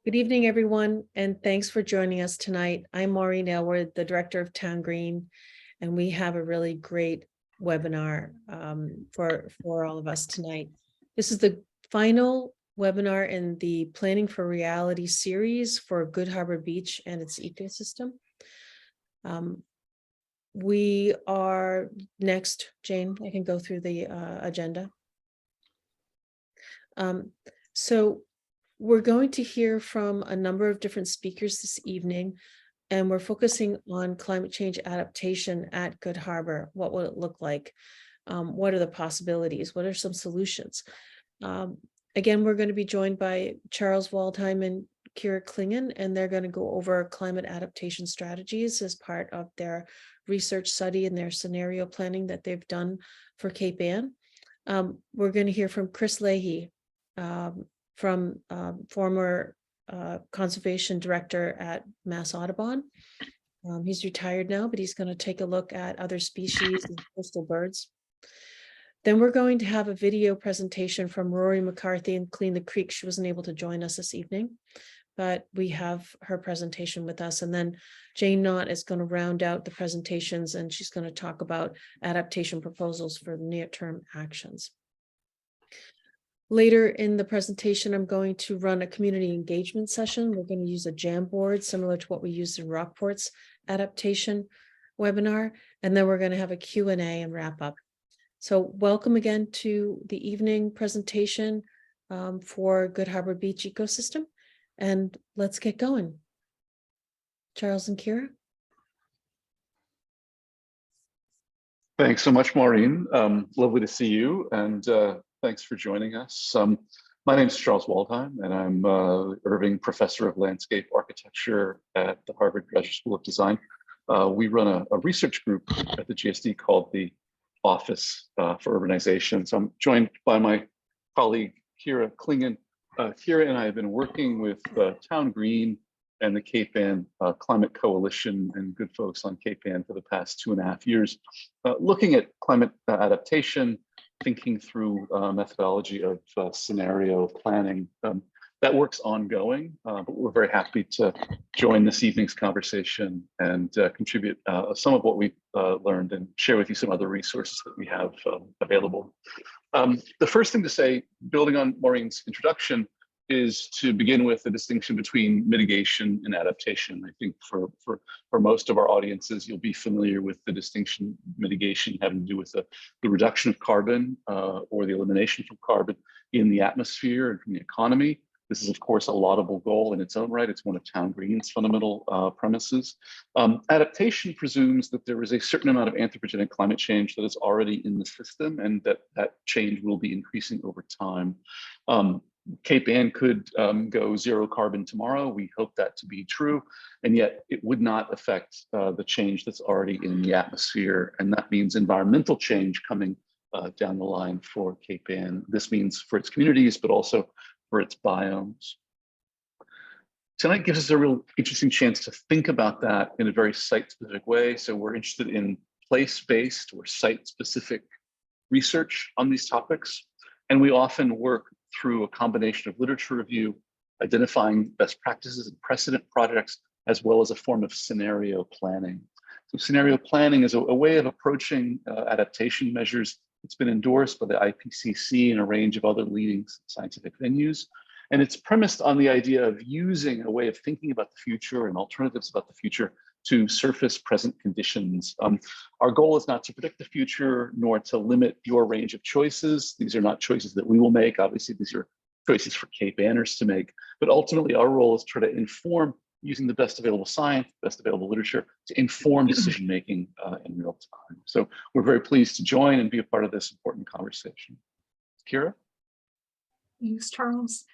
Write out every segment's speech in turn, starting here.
Good evening, everyone, and thanks for joining us tonight. I'm Maureen Aylward, the director of TownGreen, and we have a really great webinar for all of us tonight. This is the final webinar in the Planning for Reality series for Good Harbor Beach and its ecosystem. We are next, Jane, I can go through the agenda. So we're going to hear from a number of different speakers this evening, and we're focusing on climate change adaptation at Good Harbor. What will it look like? What are the possibilities? What are some solutions? Again, we're going to be joined by Charles Waldheim and Clingen, and they're going to go over climate adaptation strategies as part of their research study and their scenario planning that they've done for Cape Ann. We're going to hear from Chris Leahy, from former conservation director at Mass Audubon. He's retired now, but he's going to take a look at other species and coastal birds. Then we're going to have a video presentation from Rory McCarthy and Clean the Creek. She wasn't able to join us this evening, but we have her presentation with us. And then Jayne Knott is going to round out the presentations, and she's going to talk about adaptation proposals for near-term actions. Later in the presentation, I'm going to run a community engagement session. We're going to use a Jamboard similar to what we used in Rockport's adaptation webinar. And then we're going to have a Q&A and wrap up. So welcome again to the evening presentation for Good Harbor Beach ecosystem. And let's get going. Charles and Kira. Thanks so much, Maureen. Lovely to see you. And thanks for joining us. My name is Charles Waldheim, and I'm Irving Professor of Landscape Architecture at the Harvard Graduate School of Design. We run a research group at the GSD called the Office for Urbanization. So I'm joined by my colleague, Kira Clingen. Kira and I have been working with TownGreen and the Cape Ann Climate Coalition and good folks on Cape Ann for the past 2.5 years, looking at climate adaptation, thinking through methodology of scenario planning. That work's ongoing, but we're very happy to join this evening's conversation and contribute some of what we've learned and share with you some other resources that we have available. The first thing to say, building on Maureen's introduction, is to begin with the distinction between mitigation and adaptation. I think for most of our audiences, you'll be familiar with the distinction mitigation having to do with the reduction of carbon or the elimination from carbon in the atmosphere and from the economy. This is, of course, a laudable goal in its own right. It's one of TownGreen's fundamental premises. Adaptation presumes that there is a certain amount of anthropogenic climate change that is already in the system, and that change will be increasing over time. Cape Ann could go zero carbon tomorrow. We hope that to be true, and yet it would not affect the change that's already in the atmosphere, and that means environmental change coming down the line for Cape Ann. This means for its communities, but also for its biomes. Tonight gives us a real interesting chance to think about that in a very site-specific way. So we're interested in place-based or site-specific research on these topics, and we often work through a combination of literature review, identifying best practices and precedent projects, as well as a form of scenario planning. So scenario planning is a way of approaching adaptation measures. It's been endorsed by the IPCC and a range of other leading scientific venues. And it's premised on the idea of using a way of thinking about the future and alternatives about the future to surface present conditions. Our goal is not to predict the future, nor to limit your range of choices. These are not choices that we will make. Obviously, these are choices for Cape Anners to make. But ultimately, our role is to try to inform, using the best available science, best available literature, to inform decision-making in real time. So we're very pleased to join and be a part of this important conversation. Kira? Thanks, Charles.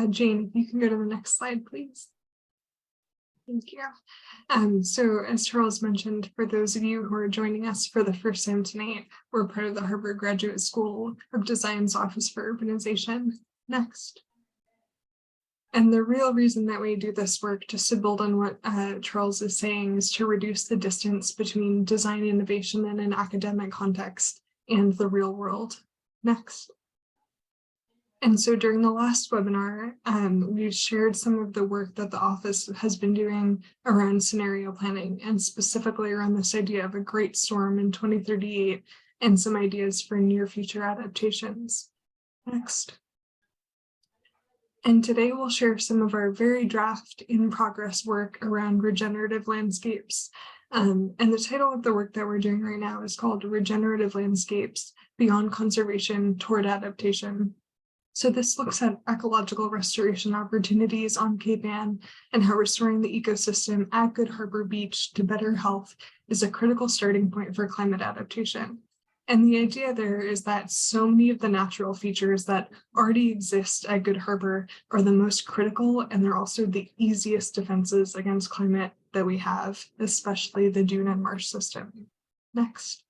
Jane, if you can go to the next slide, please. Thank you. So as Charles mentioned, for those of you who are joining us for the first time tonight, we're part of the Harvard Graduate School of Design's Office for Urbanization. Next. And the real reason that we do this work, just to build on what Charles is saying, is to reduce the distance between design innovation in an academic context and the real world. Next. And so during the last webinar, we shared some of the work that the office has been doing around scenario planning, and specifically around this idea of a great storm in 2038 and some ideas for near future adaptations. Next. And today we'll share some of our very draft in progress work around regenerative landscapes. And the title of the work that we're doing right now is called Regenerative Landscapes Beyond Conservation Toward Adaptation. So this looks at ecological restoration opportunities on Cape Ann and how restoring the ecosystem at Good Harbor Beach to better health is a critical starting point for climate adaptation. And the idea there is that so many of the natural features that already exist at Good Harbor are the most critical, and they're also the easiest defenses against climate that we have, especially the dune and marsh system. Next.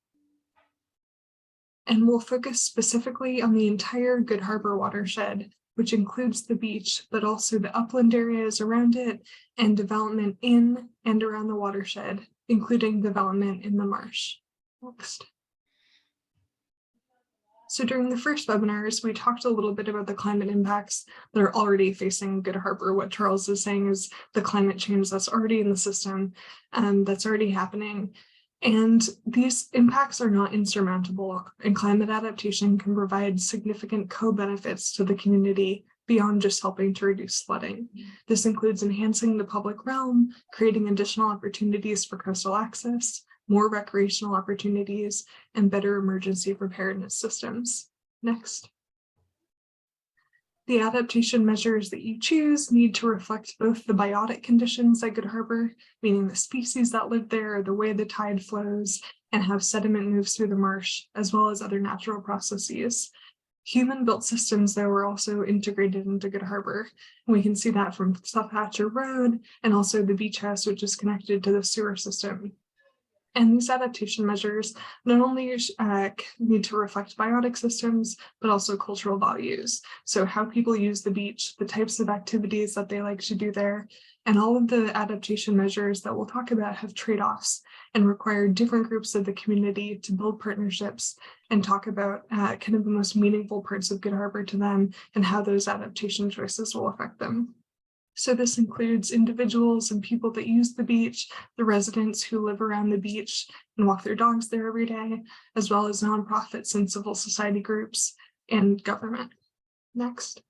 And we'll focus specifically on the entire Good Harbor watershed, which includes the beach, but also the upland areas around it and development in and around the watershed, including development in the marsh. Next. So during the first webinars, we talked a little bit about the climate impacts that are already facing Good Harbor. What Charles is saying is the climate change that's already in the system, that's already happening. And these impacts are not insurmountable, and climate adaptation can provide significant co-benefits to the community beyond just helping to reduce flooding. This includes enhancing the public realm, creating additional opportunities for coastal access, more recreational opportunities, and better emergency preparedness systems. Next. The adaptation measures that you choose need to reflect both the biotic conditions at Good Harbor, meaning the species that live there, the way the tide flows, and how sediment moves through the marsh, as well as other natural processes. Human-built systems, though, are also integrated into Good Harbor. And we can see that from South Hatcher Road and also the beach house, which is connected to the sewer system. And these adaptation measures not only need to reflect biotic systems, but also cultural values. So how people use the beach, the types of activities that they like to do there, and all of the adaptation measures that we'll talk about have trade-offs and require different groups of the community to build partnerships and talk about kind of the most meaningful parts of Good Harbor to them and how those adaptation choices will affect them. So this includes individuals and people that use the beach, the residents who live around the beach and walk their dogs there every day, as well as nonprofits and civil society groups and government. Next.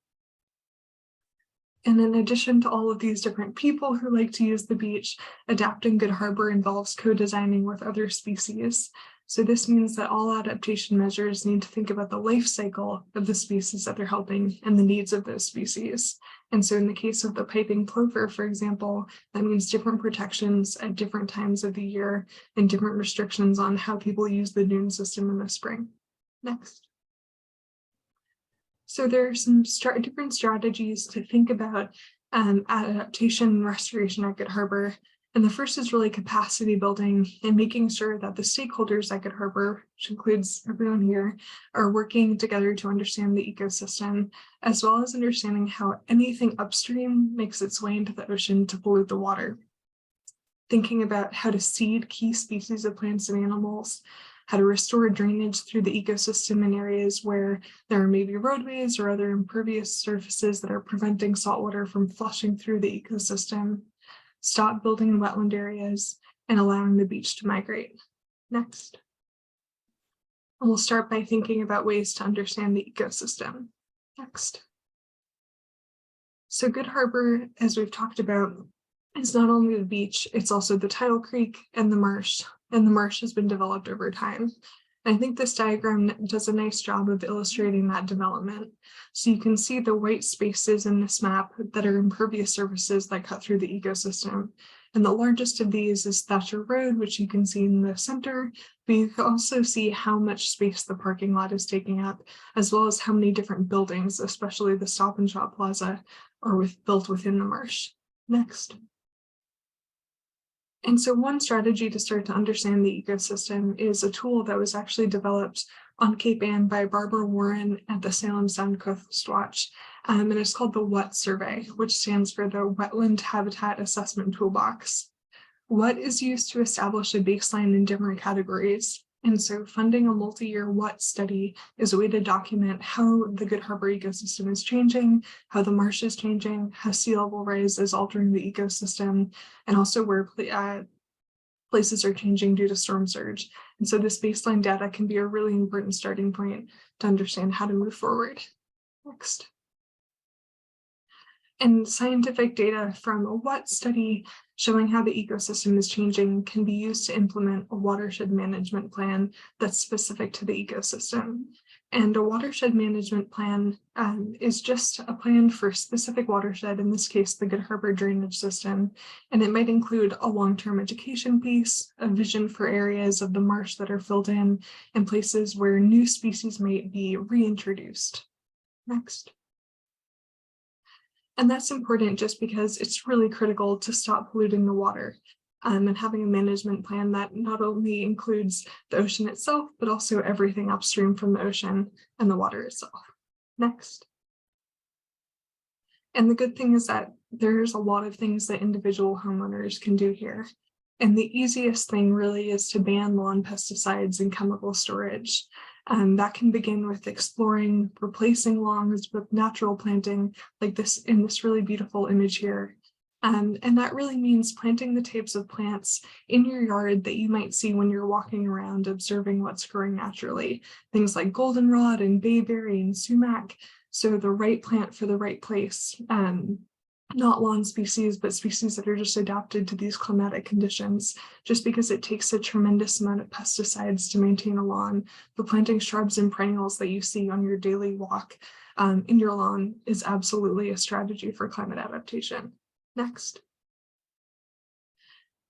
And in addition to all of these different people who like to use the beach, adapting Good Harbor involves co-designing with other species. So this means that all adaptation measures need to think about the life cycle of the species that they're helping and the needs of those species. And so in the case of the piping plover, for example, that means different protections at different times of the year and different restrictions on how people use the dune system in the spring. Next. So there are some different strategies to think about adaptation and restoration at Good Harbor. And the first is really capacity building and making sure that the stakeholders at Good Harbor, which includes everyone here, are working together to understand the ecosystem, as well as understanding how anything upstream makes its way into the ocean to pollute the water. Thinking about how to seed key species of plants and animals, how to restore drainage through the ecosystem in areas where there are maybe roadways or other impervious surfaces that are preventing saltwater from flushing through the ecosystem. Stop building in wetland areas and allowing the beach to migrate. Next. And we'll start by thinking about ways to understand the ecosystem. Next. So Good Harbor, as we've talked about, is not only the beach, it's also the tidal creek and the marsh. And the marsh has been developed over time. I think this diagram does a nice job of illustrating that development. So you can see the white spaces in this map that are impervious surfaces that cut through the ecosystem. And the largest of these is Thatcher Road, which you can see in the center, but you can also see how much space the parking lot is taking up, as well as how many different buildings, especially the Stop and Shop Plaza, are built within the marsh. Next. And so one strategy to start to understand the ecosystem is a tool that was actually developed on Cape Ann by Barbara Warren at the Salem Sound Coast Watch. And it's called the WHAT survey, which stands for the Wetland Habitat Assessment Toolbox. WHAT is used to establish a baseline in different categories, And so funding a multi-year what study is a way to document how the Good Harbor ecosystem is changing, how the marsh is changing, how sea level rise is altering the ecosystem, and also where places are changing due to storm surge. And so this baseline data can be a really important starting point to understand how to move forward. Next. And scientific data from a what study showing how the ecosystem is changing can be used to implement a watershed management plan that's specific to the ecosystem. And a watershed management plan is just a plan for a specific watershed, in this case, the Good Harbor drainage system. And it might include a long-term education piece, a vision for areas of the marsh that are filled in, and places where new species might be reintroduced. Next. And that's important just because it's really critical to stop polluting the water, and having a management plan that not only includes the ocean itself, but also everything upstream from the ocean and the water itself. Next. And the good thing is that there's a lot of things that individual homeowners can do here. And the easiest thing really is to ban lawn pesticides and chemical storage. That can begin with exploring, replacing lawns with natural planting, like this in this really beautiful image here. And that really means planting the types of plants in your yard that you might see when you're walking around observing what's growing naturally. Things like goldenrod and bayberry and sumac. So the right plant for the right place. Not lawn species, but species that are just adapted to these climatic conditions. Just because it takes a tremendous amount of pesticides to maintain a lawn, the planting shrubs and perennials that you see on your daily walk in your lawn is absolutely a strategy for climate adaptation. Next.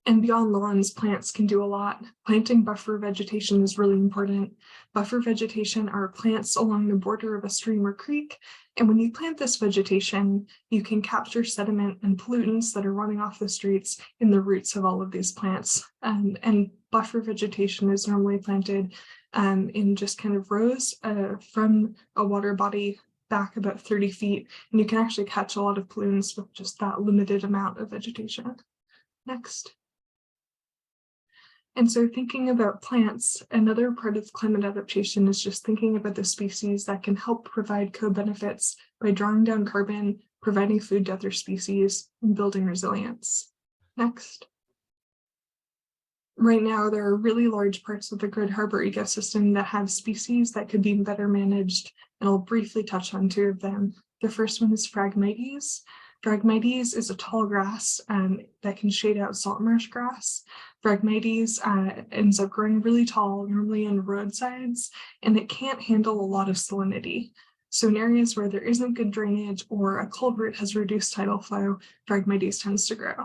And beyond lawns, plants can do a lot. Planting buffer vegetation is really important. Buffer vegetation are plants along the border of a stream or creek. And when you plant this vegetation, you can capture sediment and pollutants that are running off the streets in the roots of all of these plants. And buffer vegetation is normally planted in just kind of rows from a water body back about 30 feet. And you can actually catch a lot of pollutants with just that limited amount of vegetation. Next. And so thinking about plants, another part of climate adaptation is just thinking about the species that can help provide co-benefits by drawing down carbon, providing food to other species, and building resilience. Next. Right now, there are really large parts of the Good Harbor ecosystem that have species that could be better managed, and I'll briefly touch on two of them. The first one is Phragmites. Phragmites is a tall grass that can shade out salt marsh grass. Phragmites ends up growing really tall, normally on roadsides, and it can't handle a lot of salinity. So in areas where there isn't good drainage or a culvert has reduced tidal flow, Phragmites tends to grow.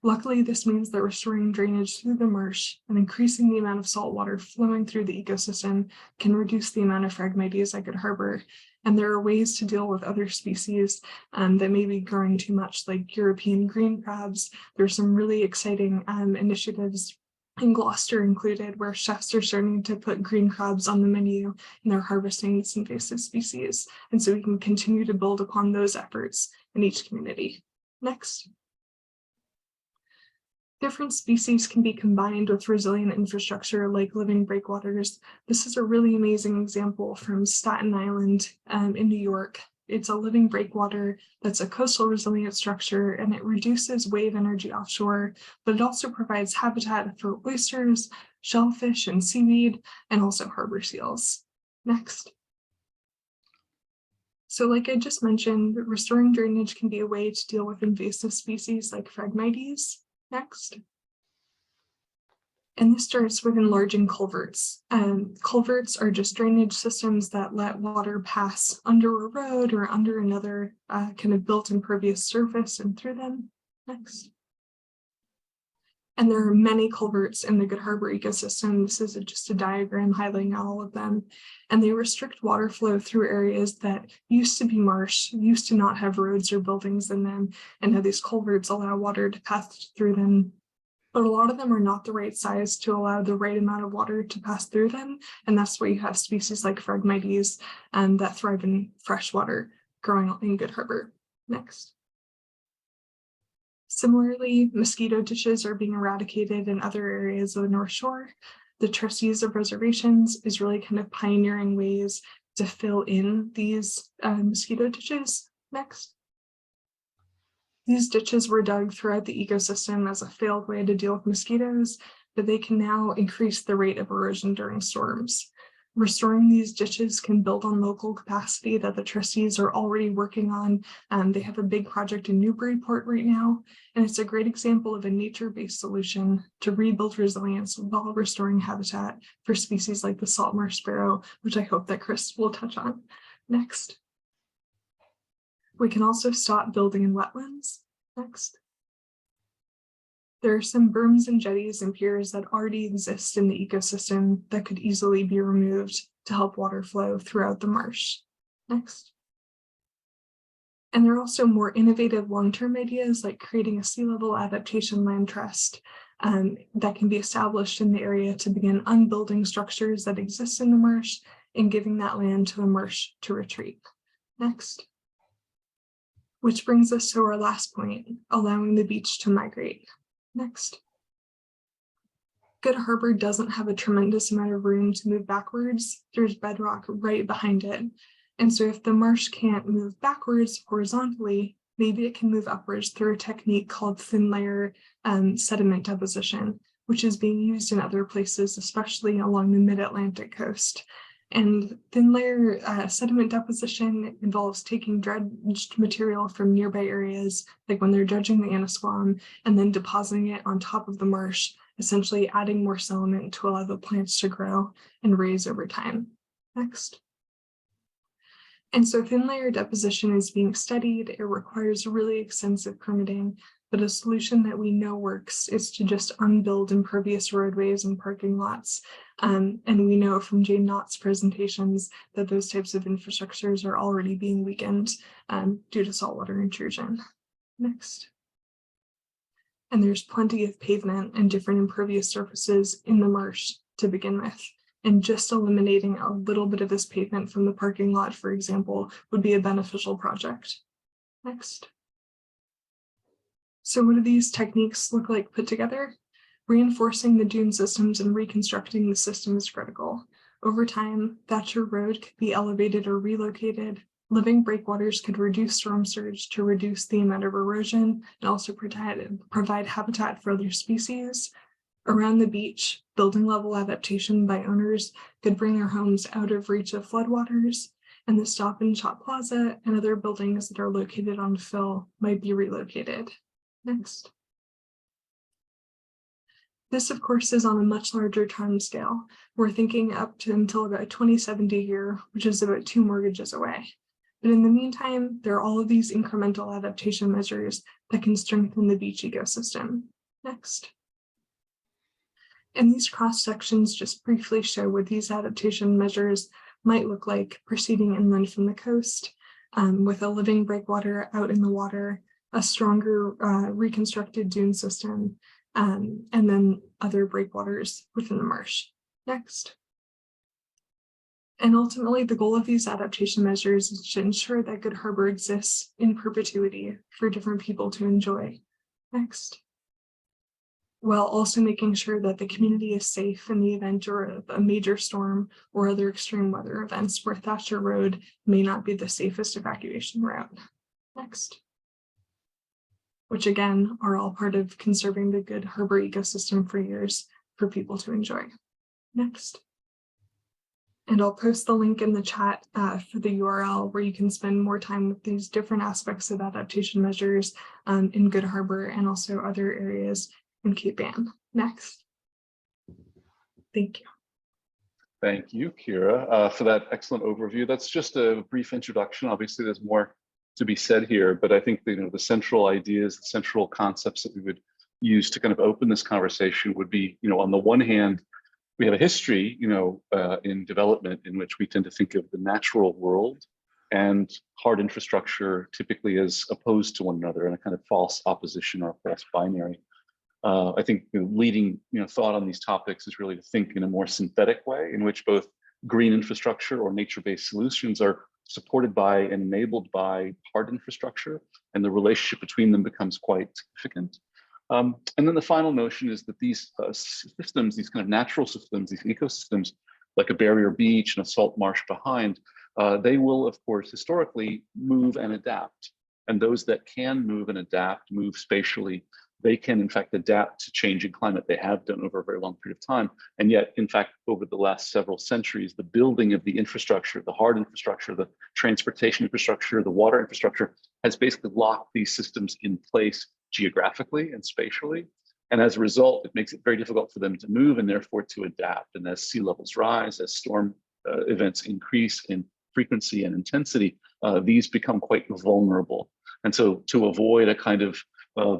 Luckily, this means that restoring drainage through the marsh and increasing the amount of salt water flowing through the ecosystem can reduce the amount of Phragmites at Good Harbor. And there are ways to deal with other species that may be growing too much, like European green crabs. There's some really exciting initiatives in Gloucester included, where chefs are starting to put green crabs on the menu and they're harvesting these invasive species. And so we can continue to build upon those efforts in each community. Next. Different species can be combined with resilient infrastructure like living breakwaters. This is a really amazing example from Staten Island in New York. It's a living breakwater that's a coastal resilient structure, and it reduces wave energy offshore, but it also provides habitat for oysters, shellfish, and seaweed, and also harbor seals. Next. So like I just mentioned, restoring drainage can be a way to deal with invasive species like Phragmites. Next. And this starts with enlarging culverts. Culverts are just drainage systems that let water pass under a road or under another kind of built impervious surface and through them. Next. And there are many culverts in the Good Harbor ecosystem. This is just a diagram highlighting all of them. And they restrict water flow through areas that used to be marsh, used to not have roads or buildings in them. And now these culverts allow water to pass through them. But a lot of them are not the right size to allow the right amount of water to pass through them. And that's why you have species like Phragmites that thrive in freshwater growing in Good Harbor. Next. Similarly, mosquito dishes are being eradicated in other areas of the North Shore. The trustees of reservations is really kind of pioneering ways to fill in these mosquito ditches. Next. These ditches were dug throughout the ecosystem as a failed way to deal with mosquitoes, but they can now increase the rate of erosion during storms. Restoring these ditches can build on local capacity that the trustees are already working on. They have a big project in Newburyport right now, and it's a great example of a nature-based solution to rebuild resilience while restoring habitat for species like the salt marsh sparrow, which I hope that Chris will touch on. Next. We can also stop building in wetlands. Next. There are some berms and jetties and piers that already exist in the ecosystem that could easily be removed to help water flow throughout the marsh. Next. And there are also more innovative long-term ideas like creating a sea level adaptation land trust that can be established in the area to begin unbuilding structures that exist in the marsh and giving that land to the marsh to retreat. Next. Which brings us to our last point, allowing the beach to migrate. Next. Good Harbor doesn't have a tremendous amount of room to move backwards. There's bedrock right behind it. And so if the marsh can't move backwards horizontally, maybe it can move upwards through a technique called thin layer sediment deposition, which is being used in other places, especially along the mid-Atlantic coast. And thin layer sediment deposition involves taking dredged material from nearby areas, like when they're dredging the Annisquam, and then depositing it on top of the marsh, essentially adding more sediment to allow the plants to grow and raise over time. Next. And so thin layer deposition is being studied. It requires really extensive permitting, but a solution that we know works is to just unbuild impervious roadways and parking lots. And we know from Jayne Knott's presentations that those types of infrastructures are already being weakened due to saltwater intrusion. Next. And there's plenty of pavement and different impervious surfaces in the marsh to begin with. And just eliminating a little bit of this pavement from the parking lot, for example, would be a beneficial project. Next. So what do these techniques look like put together? Reinforcing the dune systems and reconstructing the system is critical. Over time, Thatcher Road could be elevated or relocated. Living breakwaters could reduce storm surge to reduce the amount of erosion and also provide habitat for other species. Around the beach, building level adaptation by owners could bring their homes out of reach of floodwaters, and the Stop and Shop Plaza and other buildings that are located on fill might be relocated. Next. This, of course, is on a much larger time scale. We're thinking up to until about 2070 here, which is about 2 mortgages away. But in the meantime, there are all of these incremental adaptation measures that can strengthen the beach ecosystem. Next. And these cross sections just briefly show what these adaptation measures might look like proceeding inland from the coast, with a living breakwater out in the water, a stronger reconstructed dune system, and then other breakwaters within the marsh. Next. And ultimately, the goal of these adaptation measures is to ensure that Good Harbor exists in perpetuity for different people to enjoy. Next. While also making sure that the community is safe in the event of a major storm or other extreme weather events where Thatcher Road may not be the safest evacuation route. Next. Which again are all part of conserving the Good Harbor ecosystem for years for people to enjoy. Next. And I'll post the link in the chat for the URL where you can spend more time with these different aspects of adaptation measures in Good Harbor and also other areas in Cape Ann. Next. Thank you. Thank you, Kira, for that excellent overview. That's just a brief introduction. Obviously, there's more to be said here, but I think the central ideas, the central concepts that we would use to kind of open this conversation would be, on the one hand, we have a history, in development in which we tend to think of the natural world and hard infrastructure typically as opposed to one another in a kind of false opposition or false binary. I think leading thought on these topics is really to think in a more synthetic way in which both green infrastructure or nature-based solutions are supported by and enabled by hard infrastructure, and the relationship between them becomes quite significant. And then the final notion is that these systems, these kind of natural systems, these ecosystems, like a barrier beach and a salt marsh behind, they will, of course, historically move and adapt. And those that can move and adapt, move spatially, they can, in fact, adapt to changing climate. They have done over a very long period of time. And yet, in fact, over the last several centuries, the building of the infrastructure, the hard infrastructure, the transportation infrastructure, the water infrastructure, has basically locked these systems in place geographically and spatially. And as a result, it makes it very difficult for them to move and therefore to adapt. And as sea levels rise, as storm events increase in frequency and intensity, these become quite vulnerable. And so to avoid a kind of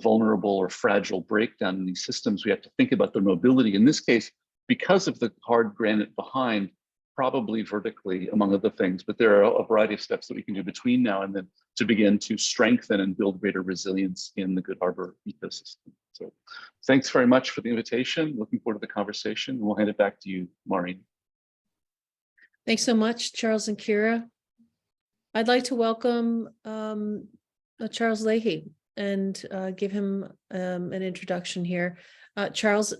vulnerable or fragile breakdown in these systems, we have to think about their mobility. In this case, because of the hard granite behind, probably vertically, among other things, but there are a variety of steps that we can do between now and then to begin to strengthen and build greater resilience in the Good Harbor ecosystem. So thanks very much for the invitation. Looking forward to the conversation. We'll hand it back to you, Maureen. Thanks so much, Charles and Kira. I'd like to welcome Charles Leahy and give him an introduction here. Chris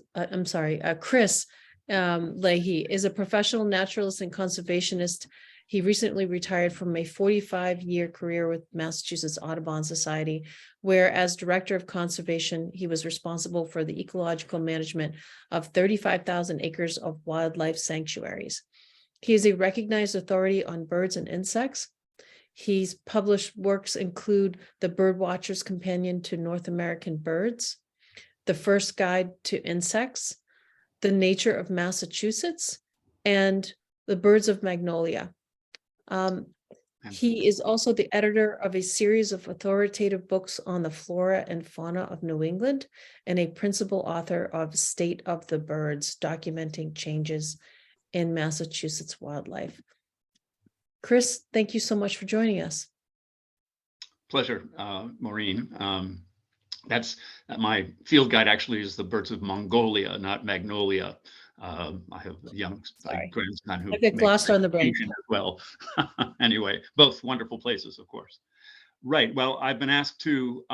Leahy is a professional naturalist and conservationist. He recently retired from a 45-year career with Massachusetts Audubon Society, where as director of conservation, he was responsible for the ecological management of 35,000 acres of wildlife sanctuaries. He is a recognized authority on birds and insects. He's published works include The Birdwatcher's Companion to North American Birds, The First Guide to Insects, The Nature of Massachusetts, and The Birds of Magnolia. He is also the editor of a series of authoritative books on the flora and fauna of New England and a principal author of State of the Birds, documenting changes in Massachusetts wildlife. Chris, thank you so much for joining us. Pleasure, Maureen. That's my field guide actually is The Birds of Mongolia, not Magnolia. I have a young grandson who I get glossed on the brain as well. Anyway, both wonderful places, of course. Right. Well, I've been asked to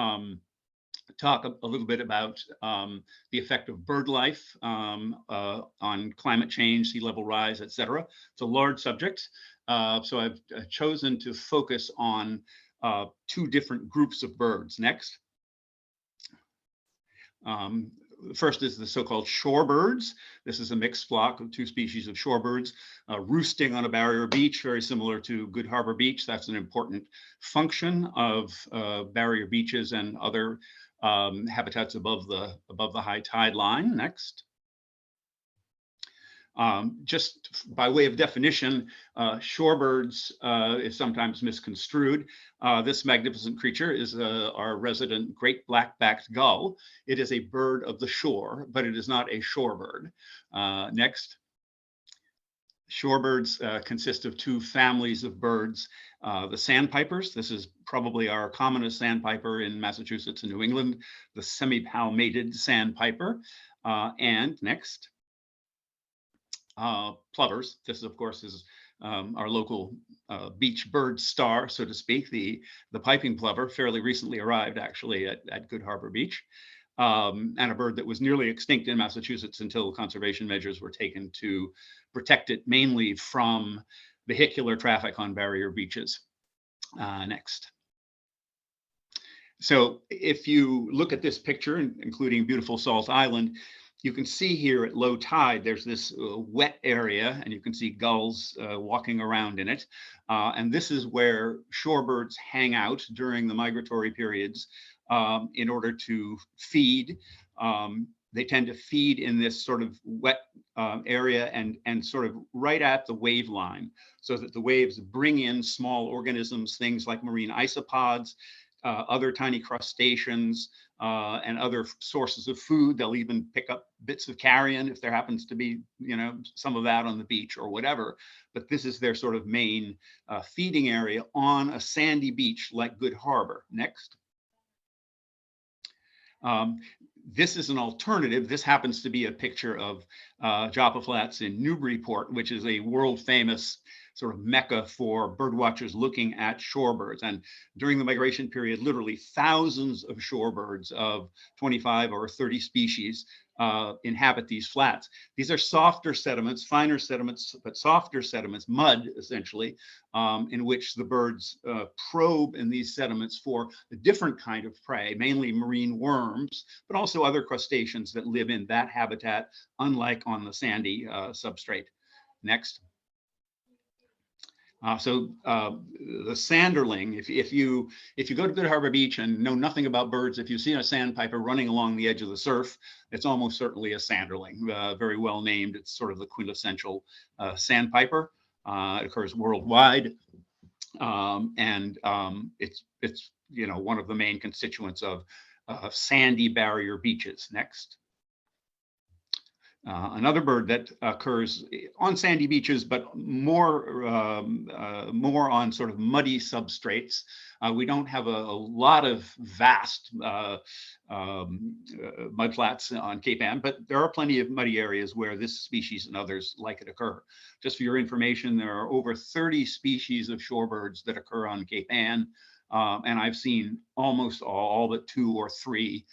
talk a little bit about the effect of bird life on climate change, sea level rise, etc. It's a large subject. So I've chosen to focus on two different groups of birds. Next. First is the so-called shorebirds. This is a mixed flock of two species of shorebirds roosting on a barrier beach, very similar to Good Harbor Beach. That's an important function of barrier beaches and other habitats above the high tide line. Next. Just by way of definition, shorebirds is sometimes misconstrued. This magnificent creature is our resident great black-backed gull. It is a bird of the shore, but it is not a shorebird. Next. Shorebirds consist of two families of birds. The sandpipers, this is probably our commonest sandpiper in Massachusetts and New England, the semi-palmated sandpiper. And next. Plovers. This, of course, is our local beach bird star, so to speak. The piping plover fairly recently arrived, actually, at Good Harbor Beach, and a bird that was nearly extinct in Massachusetts until conservation measures were taken to protect it, mainly from vehicular traffic on barrier beaches. Next. So if you look at this picture, including beautiful Salt Island, you can see here at low tide, there's this wet area, and you can see gulls walking around in it. And this is where shorebirds hang out during the migratory periods in order to feed. They tend to feed in this sort of wet area and sort of right at the wave line, so that the waves bring in small organisms, things like marine isopods, other tiny crustaceans, and other sources of food. They'll even pick up bits of carrion if there happens to be, some of that on the beach or whatever. But this is their sort of main feeding area on a sandy beach like Good Harbor. Next. This is an alternative. This happens to be a picture of Joppa Flats in Newburyport, which is a world famous sort of mecca for bird watchers looking at shorebirds. And during the migration period, literally thousands of shorebirds of 25 or 30 species inhabit these flats. These are softer sediments, finer sediments, but softer sediments, mud essentially, in which the birds probe in these sediments for a different kind of prey, mainly marine worms, but also other crustaceans that live in that habitat, unlike on the sandy substrate. Next. The sanderling, if you go to Good Harbor Beach and know nothing about birds, if you see a sandpiper running along the edge of the surf, it's almost certainly a sanderling, very well named. It's sort of the quintessential sandpiper. It occurs worldwide, and it's one of the main constituents of sandy barrier beaches. Next. Another bird that occurs on sandy beaches, but more on sort of muddy substrates. We don't have a lot of vast mudflats on Cape Ann, but there are plenty of muddy areas where this species and others like it occur. Just for your information, there are over 30 species of shorebirds that occur on Cape Ann, and I've seen almost all but 2 or 3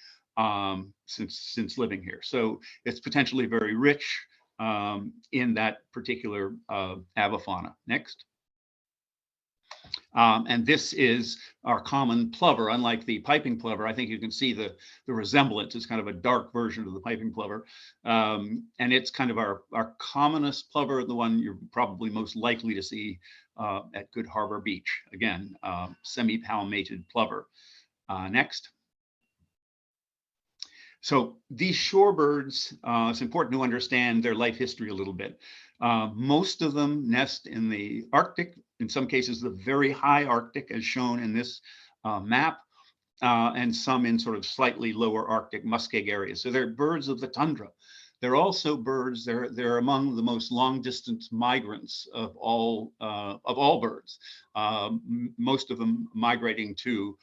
since living here. So it's potentially very rich in that particular avifauna. Next. And this is our common plover. Unlike the piping plover, I think you can see the resemblance. It's kind of a dark version of the piping plover. And it's kind of our commonest plover, the one you're probably most likely to see at Good Harbor Beach. Again, semi-palmated plover. Next. So these shorebirds, it's important to understand their life history a little bit. Most of them nest in the Arctic, in some cases the very high Arctic, as shown in this map, and some in sort of slightly lower Arctic muskeg areas. So they're birds of the tundra. They're also birds, they're among the most long distance migrants of all birds, most of them migrating to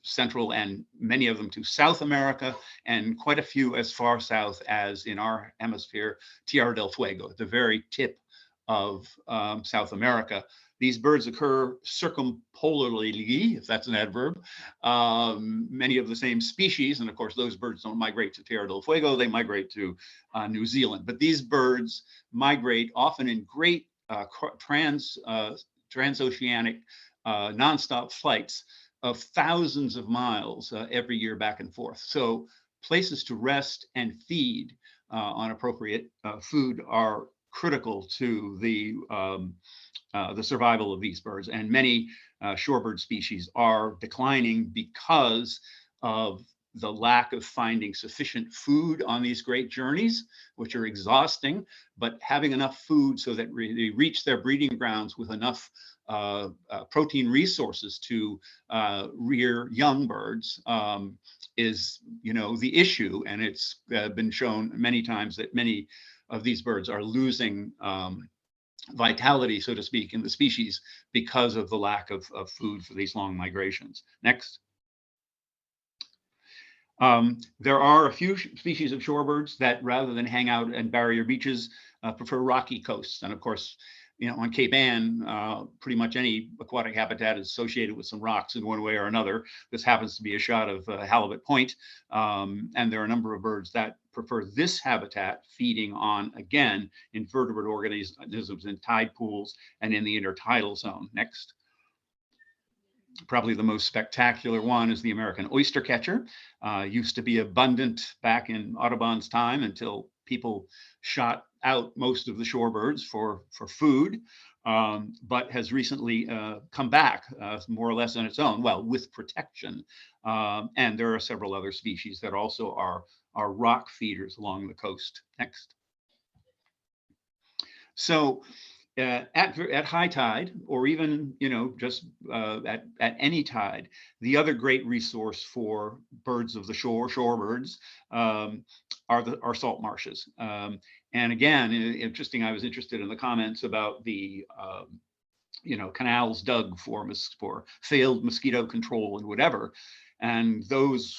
Central and many of them to South America, and quite a few as far south as in our hemisphere, Tierra del Fuego, at the very tip of South America. These birds occur circumpolarly, if that's an adverb, many of the same species. And of course, those birds don't migrate to Tierra del Fuego, they migrate to New Zealand. But these birds migrate often in great transoceanic nonstop flights of thousands of miles every year back and forth. So places to rest and feed on appropriate food are critical to the survival of these birds. And many shorebird species are declining because of the lack of finding sufficient food on these great journeys, which are exhausting, but having enough food so that they reach their breeding grounds with enough protein resources to rear young birds is, the issue. And it's been shown many times that many of these birds are losing vitality, so to speak, in the species because of the lack of food for these long migrations. Next. There are a few species of shorebirds that, rather than hang out at barrier beaches, prefer rocky coasts. And of course, on Cape Ann, pretty much any aquatic habitat is associated with some rocks in one way or another. This happens to be a shot of Halibut Point. And there are a number of birds that prefer this habitat, feeding on, again, invertebrate organisms in tide pools and in the intertidal zone. Next. Probably the most spectacular one is the American oystercatcher. Used to be abundant back in Audubon's time until people shot out most of the shorebirds for food, but has recently come back more or less on its own, well, with protection. And there are several other species that also are rock feeders along the coast. Next. So at high tide, or even just at any tide, the other great resource for birds of the shore, shorebirds, are salt marshes. And again, interesting. I was interested in the comments about the canals dug for failed mosquito control and whatever. And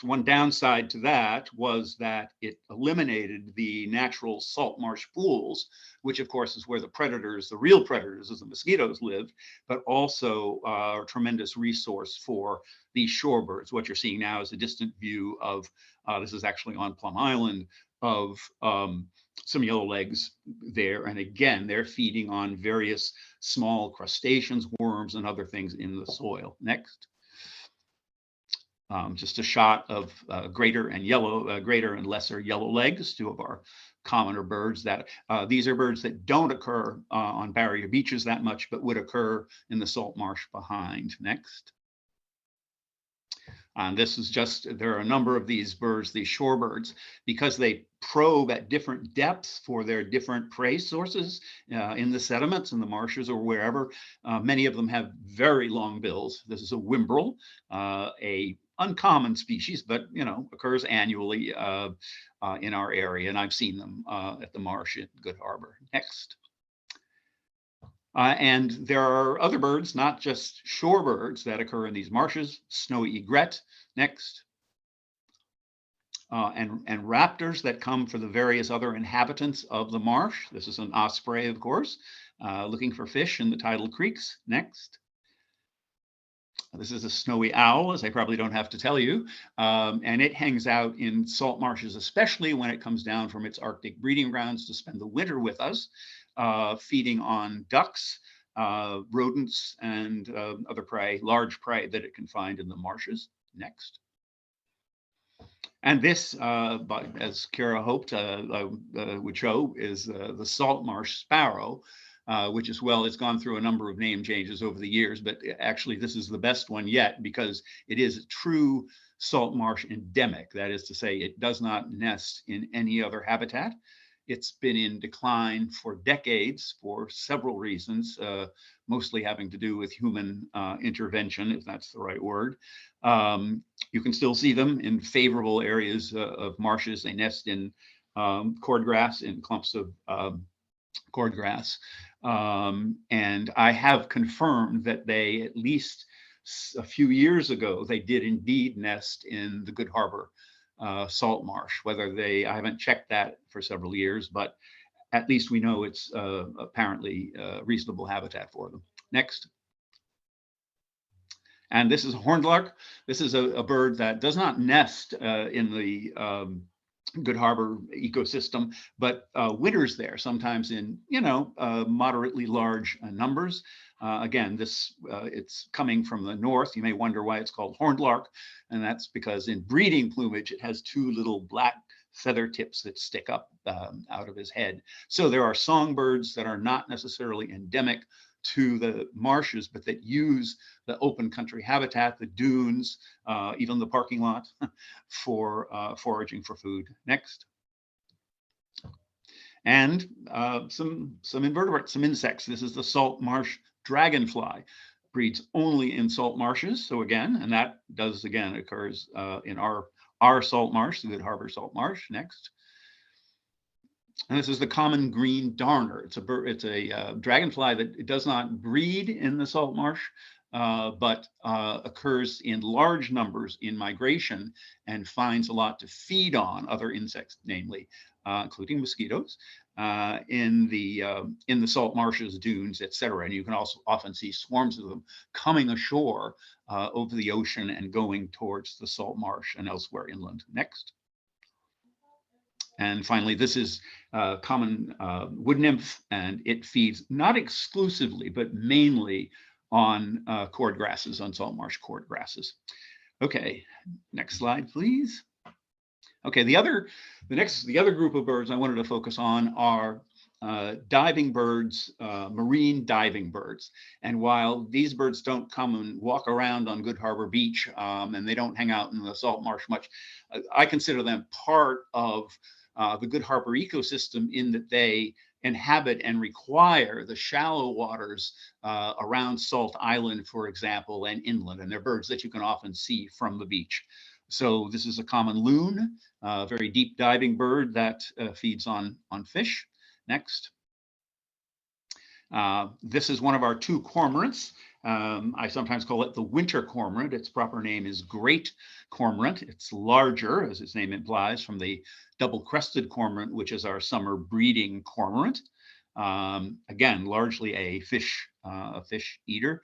one downside to that was that it eliminated the natural salt marsh pools, which of course is where the predators, the real predators as the mosquitoes lived, but also a tremendous resource for these shorebirds. What you're seeing now is a distant view of, this is actually on Plum Island, of some yellowlegs there. And again, they're feeding on various small crustaceans, worms, and other things in the soil. Next. Just a shot of greater and lesser yellow legs, two of our commoner birds. That these are birds that don't occur on barrier beaches that much, but would occur in the salt marsh behind. Next. And this is there are a number of these birds, these shorebirds, because they probe at different depths for their different prey sources in the sediments, in the marshes, or wherever. Many of them have very long bills. This is a whimbrel, a uncommon species, but occurs annually in our area, and I've seen them at the marsh at Good Harbor. Next. And there are other birds, not just shorebirds, that occur in these marshes. Snowy egret, next. And raptors that come for the various other inhabitants of the marsh. This is an osprey, of course, looking for fish in the tidal creeks. Next. This is a snowy owl, as I probably don't have to tell you, and it hangs out in salt marshes, especially when it comes down from its Arctic breeding grounds to spend the winter with us, feeding on ducks, rodents, and other prey, large prey that it can find in the marshes. Next. And this, as Kara hoped would show, is the salt marsh sparrow, which as well has gone through a number of name changes over the years, but actually this is the best one yet because it is a true salt marsh endemic. That is to say, it does not nest in any other habitat. It's been in decline for decades for several reasons, mostly having to do with human intervention, if that's the right word. You can still see them in favorable areas of marshes. They nest in cordgrass, in clumps of cordgrass. And I have confirmed that they, at least a few years ago, they did indeed nest in the Good Harbor salt marsh. I haven't checked that for several years, but at least we know it's apparently reasonable habitat for them. Next. And this is a horned lark. This is a bird that does not nest in the Good Harbor ecosystem, but winters there, sometimes in moderately large numbers. Again, it's coming from the north. You may wonder why it's called horned lark, and that's because in breeding plumage it has two little black feather tips that stick up out of his head. So there are songbirds that are not necessarily endemic to the marshes, but that use the open country habitat, the dunes, even the parking lot for foraging for food. Next. And some invertebrates, some insects. This is the salt marsh dragonfly. Breeds only in salt marshes. So again, and that occurs in our salt marsh, the Good Harbor salt marsh. Next. And this is the common green darner. It's a dragonfly that does not breed in the salt marsh, but occurs in large numbers in migration and finds a lot to feed on, other insects, namely, including mosquitoes, in the salt marshes, dunes, etc. And you can also often see swarms of them coming ashore over the ocean and going towards the salt marsh and elsewhere inland. Next. And finally, this is common wood nymph, and it feeds not exclusively, but mainly on cord grasses, on salt marsh cord grasses. Okay, next slide, please. Okay, the other group of birds I wanted to focus on are diving birds, marine diving birds. And while these birds don't come and walk around on Good Harbor Beach, and they don't hang out in the salt marsh much, I consider them part of the Good Harbor ecosystem in that they inhabit and require the shallow waters around Salt Island, for example, and inland. And they're birds that you can often see from the beach. So this is a common loon, very deep diving bird that feeds on fish. Next. This is one of our two cormorants. I sometimes call it the winter cormorant. Its proper name is great cormorant. It's larger, as its name implies, from the double-crested cormorant, which is our summer breeding cormorant. Again, largely a fish eater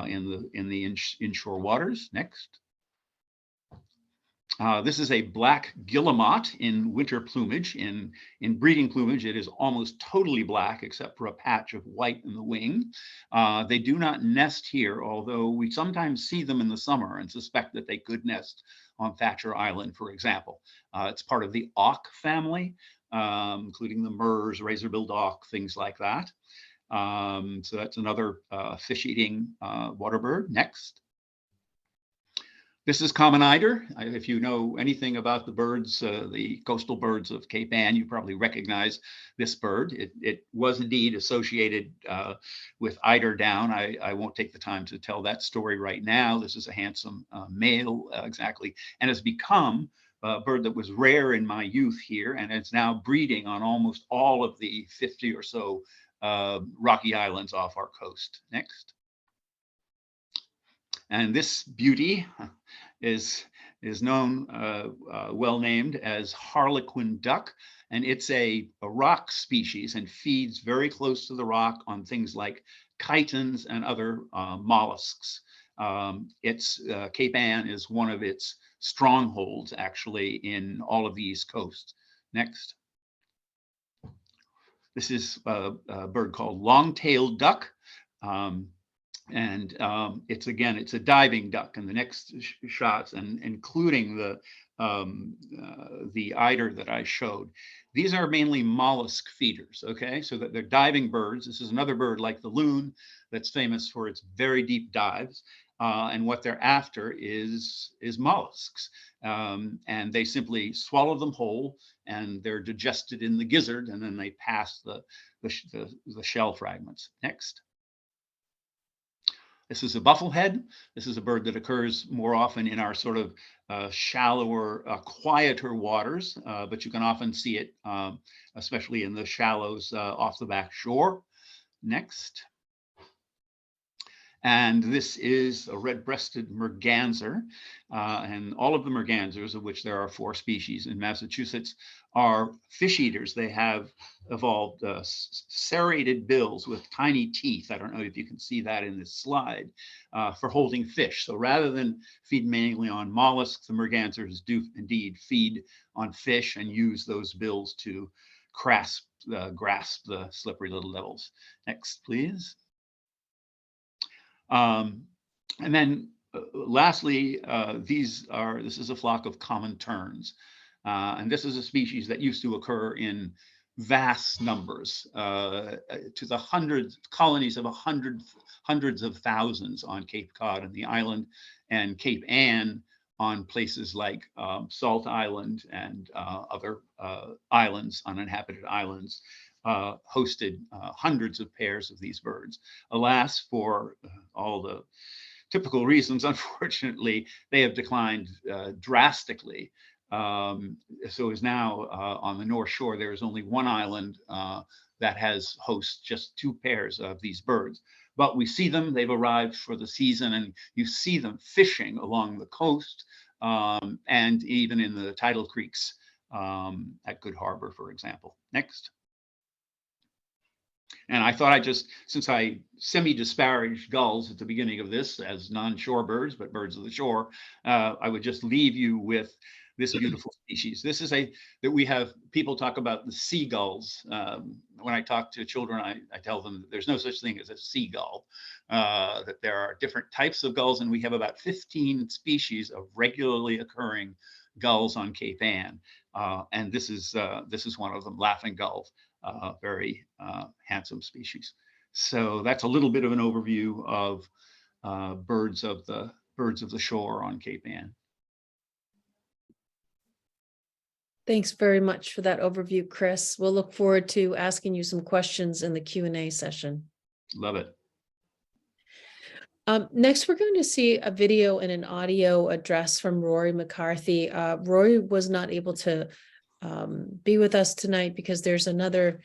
in the inshore waters. Next. This is a black guillemot in winter plumage. In breeding plumage, it is almost totally black except for a patch of white in the wing. They do not nest here, although we sometimes see them in the summer and suspect that they could nest on Thatcher Island, for example. It's part of the auk family, including the murres, razor-billed auk, things like that. So that's another fish-eating water bird. Next. This is common eider. If you know anything about the birds, the coastal birds of Cape Ann, you probably recognize this bird. It was indeed associated with eider down. I won't take the time to tell that story right now. This is a handsome male, exactly, and has become a bird that was rare in my youth here, and it's now breeding on almost all of the 50 or so rocky islands off our coast. Next. And this beauty is known, well named as harlequin duck, and it's a rock species and feeds very close to the rock on things like chitons and other mollusks. Cape Ann is one of its strongholds, actually, in all of the East Coast. Next. This is a bird called long-tailed duck. And it's a diving duck in the next shots, and including the eider that I showed. These are mainly mollusk feeders, okay? So that they're diving birds. This is another bird like the loon that's famous for its very deep dives. And what they're after is mollusks. And they simply swallow them whole, and they're digested in the gizzard, and then they pass the shell fragments. Next. This is a bufflehead. This is a bird that occurs more often in our sort of shallower, quieter waters, but you can often see it, especially in the shallows off the back shore. Next. And this is a red-breasted merganser. And all of the mergansers, of which there are 4 species in Massachusetts, are fish eaters. They have evolved serrated bills with tiny teeth. I don't know if you can see that in this slide, for holding fish. So rather than feed mainly on mollusks, the mergansers do indeed feed on fish and use those bills to grasp the slippery little devils. Next, please. And then lastly, this is a flock of common terns. And this is a species that used to occur in vast numbers, to the colonies of hundreds of thousands on Cape Cod and the island, and Cape Ann on places like Salt Island and other islands, uninhabited islands. Hosted hundreds of pairs of these birds. Alas, for all the typical reasons, unfortunately, they have declined drastically. So is now on the North Shore, there is only one island that hosts just 2 pairs of these birds. But we see them, they've arrived for the season, and you see them fishing along the coast, and even in the tidal creeks at Good Harbor, for example. Next. And I thought since I semi-disparaged gulls at the beginning of this as non-shore birds, but birds of the shore, I would just leave you with this beautiful species. This is that we have, people talk about the seagulls. When I talk to children, I tell them that there's no such thing as a seagull, that there are different types of gulls, and we have about 15 species of regularly occurring gulls on Cape Ann. And this is one of them, laughing gulls. Very handsome species. So that's a little bit of an overview of birds of the shore on Cape Ann. Thanks very much for that overview, Chris. We'll look forward to asking you some questions in the Q&A session. Love it. Next, we're going to see a video and an audio address from Rory McCarthy. Rory was not able to be with us tonight because there's another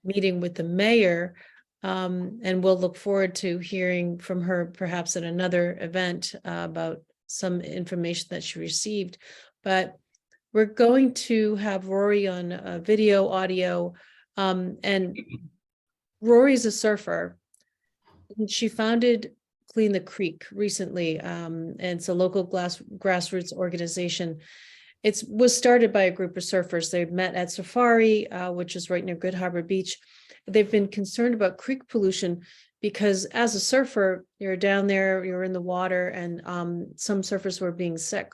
meeting with the mayor, And we'll look forward to hearing from her perhaps at another event about some information that she received. But we're going to have Rory on video, audio, and Rory's a surfer. She founded Clean the Creek recently, and it's a local grassroots organization. It was started by a group of surfers. They met at Safari, which is right near Good Harbor Beach. They've been concerned about creek pollution because as a surfer, you're down there, you're in the water, and some surfers were being sick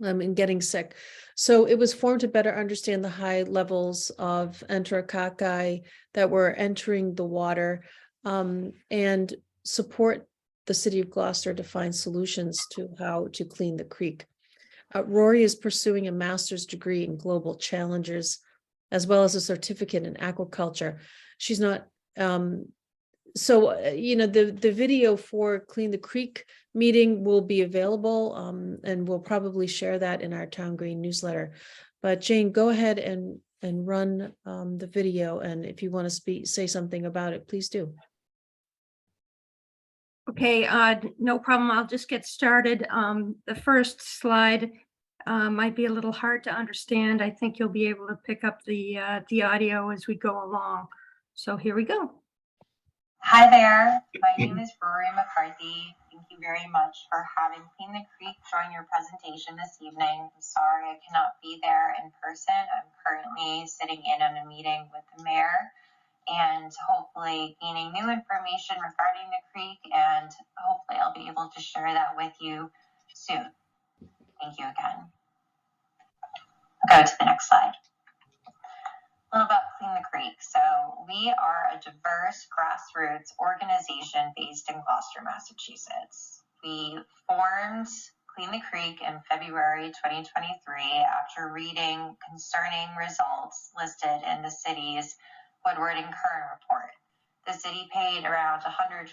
and getting sick. So it was formed to better understand the high levels of enterococci that were entering the water, and support the city of Gloucester to find solutions to how to clean the creek. Rory is pursuing a master's degree in global challenges, as well as a certificate in aquaculture. She's not, the video for Clean the Creek meeting will be available, and we'll probably share that in our Town Green newsletter. But Jayne, go ahead and run the video, and if you want to say something about it, please do. Okay, no problem. I'll just get started. The first slide might be a little hard to understand. I think you'll be able to pick up the audio as we go along. So here we go. Hi there, my name is Rory McCarthy. Thank you very much for having Clean the Creek join your presentation this evening. I'm sorry I cannot be there in person. I'm currently sitting in on a meeting with the mayor and hopefully gaining new information regarding the creek, and hopefully I'll be able to share that with you soon. Thank you again. I'll go to the next slide. A little about Clean the Creek. So we are a diverse grassroots organization based in Gloucester, Massachusetts. We formed Clean the Creek in February 2023 after reading concerning results listed in the city's Woodward and Kern report. The city paid around $120,000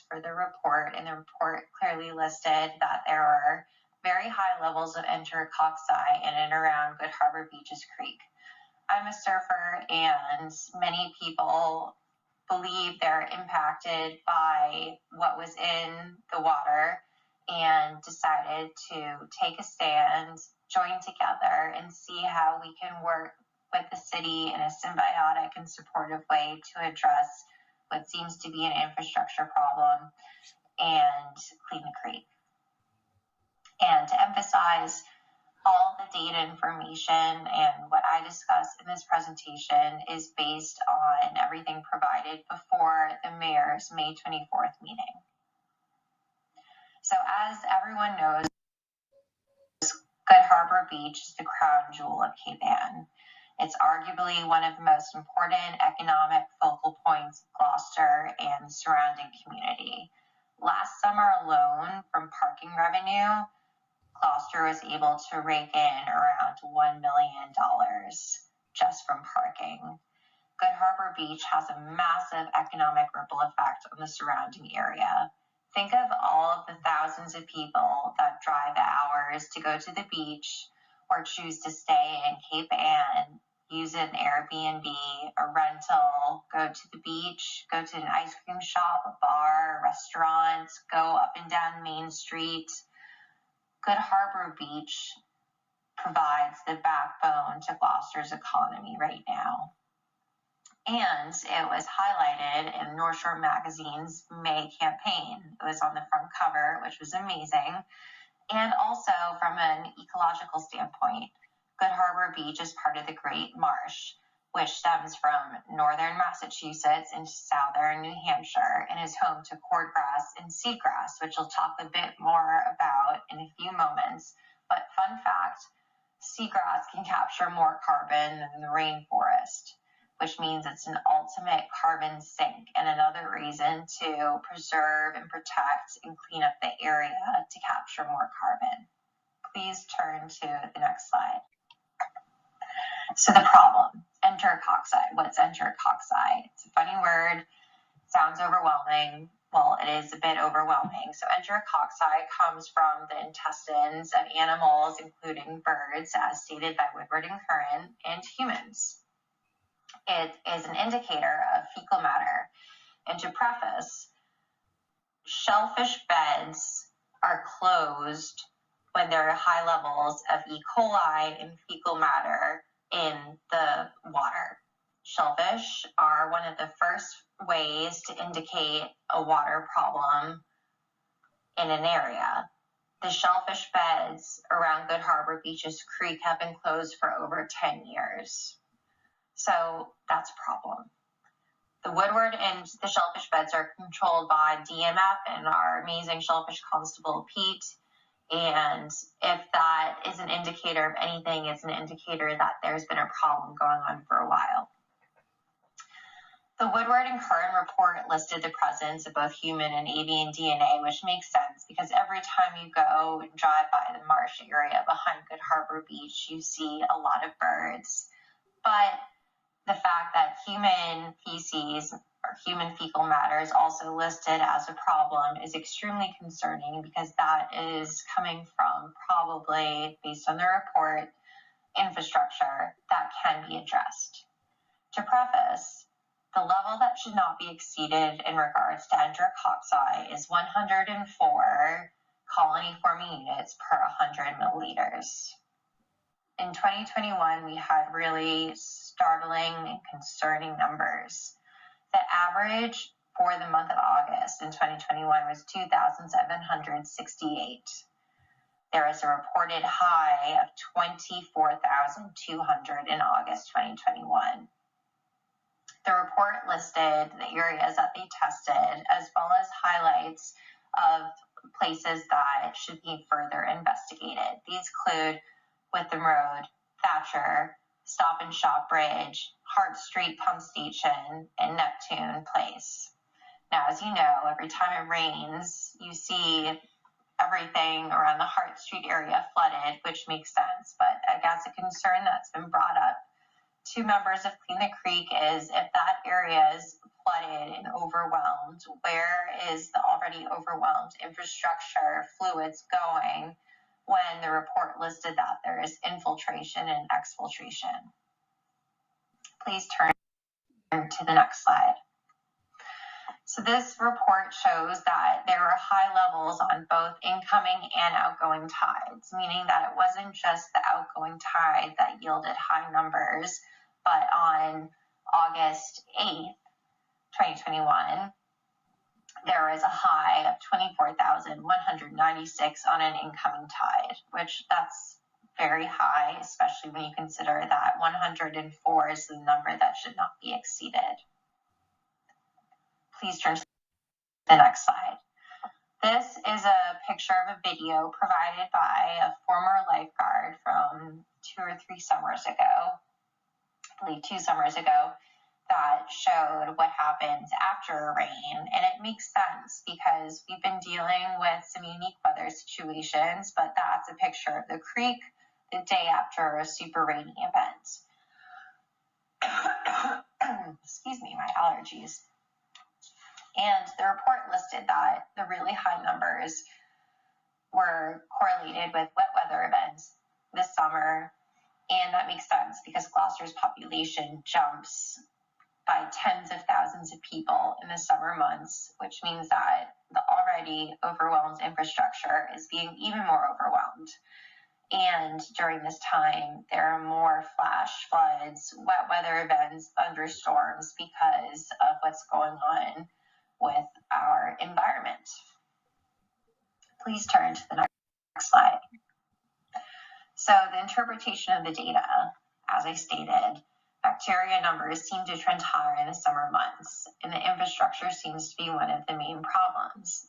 for the report, and the report clearly listed that there are very high levels of enterococci in and around Good Harbor Beach's creek. I'm a surfer, and many people believe they're impacted by what was in the water and decided to take a stand, join together, and see how we can work with the city in a symbiotic and supportive way to address what seems to be an infrastructure problem and clean the creek. And to emphasize, all the data information and what I discuss in this presentation is based on everything provided before the mayor's May 24th meeting. So as everyone knows, Good Harbor Beach is the crown jewel of Cape Ann. It's arguably one of the most important economic focal points of Gloucester and the surrounding community. Last summer alone, from parking revenue, Gloucester was able to rake in around $1 million just from parking. Good Harbor Beach has a massive economic ripple effect on the surrounding area. Think of all of the thousands of people that drive hours to go to the beach or choose to stay in Cape Ann, use an Airbnb, a rental, go to the beach, go to an ice cream shop, a bar, a restaurant, go up and down Main Street. Good Harbor Beach provides the backbone to Gloucester's economy right now. And it was highlighted in North Shore Magazine's May campaign. It was on the front cover, which was amazing. And also from an ecological standpoint, Good Harbor Beach is part of the Great Marsh, which stems from northern Massachusetts into southern New Hampshire and is home to cordgrass and seagrass, which we'll talk a bit more about in a few moments. But fun fact, seagrass can capture more carbon than the rainforest, which means it's an ultimate carbon sink and another reason to preserve and protect and clean up the area to capture more carbon. Please turn to the next slide. So the problem, enterococci. What's enterococci? It's a funny word, sounds overwhelming. Well, it is a bit overwhelming. So enterococci comes from the intestines of animals, including birds, as stated by Woodward and Curran, and humans. it is an indicator of fecal matter. And to preface, shellfish beds are closed when there are high levels of E. coli and fecal matter in the water. Shellfish are one of the first ways to indicate a water problem in an area. The shellfish beds around Good Harbor Beaches Creek have been closed for over 10 years. So that's a problem. The Woodward and the shellfish beds are controlled by DMF and our amazing shellfish constable, Pete. And if that is an indicator of anything, it's an indicator that there's been a problem going on for a while. The Woodward and Curran report listed the presence of both human and avian DNA, which makes sense because every time you go and drive by the marsh area behind Good Harbor Beach, you see a lot of birds. But the fact that human feces or human fecal matter is also listed as a problem is extremely concerning because that is coming from probably, based on the report, infrastructure that can be addressed. To preface, the level that should not be exceeded in regards to enterococci is 104 colony-forming units per 100 milliliters. In 2021, we had really startling and concerning numbers. The average for the month of August in 2021 was 2,768. There is a reported high of 24,200 in August 2021. The report listed the areas that they tested, as well as highlights of places that should be further investigated. These include Witham Road, Thatcher, Stop and Shop Bridge, Hart Street Pump Station, and Neptune Place. Now, as you know, every time it rains, you see everything around the Hart Street area flooded, which makes sense. But I guess a concern that's been brought up to members of Clean the Creek is if that area is flooded and overwhelmed, where is the already overwhelmed infrastructure fluids going when the report listed that there is infiltration and exfiltration? Please turn to the next slide. So this report shows that there are high levels on both incoming and outgoing tides, meaning that it wasn't just the outgoing tide that yielded high numbers, but on August 8th, 2021, there was a high of 24,196 on an incoming tide, which that's very high, especially when you consider that 104 is the number that should not be exceeded. Please turn to the next slide. This is a picture of a video provided by a former lifeguard from 2 or 3 summers ago, I believe 2 summers ago, that showed what happens after a rain. And it makes sense because we've been dealing with some unique weather situations, but that's a picture of the creek the day after a super rainy event. Excuse me, my allergies. And the report listed that the really high numbers were correlated with wet weather events this summer. And that makes sense because Gloucester's population jumps by tens of thousands of people in the summer months, which means that the already overwhelmed infrastructure is being even more overwhelmed. And during this time, there are more flash floods, wet weather events, thunderstorms because of what's going on with our environment. Please turn to the next slide. So the interpretation of the data, as I stated, bacteria numbers seem to trend higher in the summer months, and the infrastructure seems to be one of the main problems.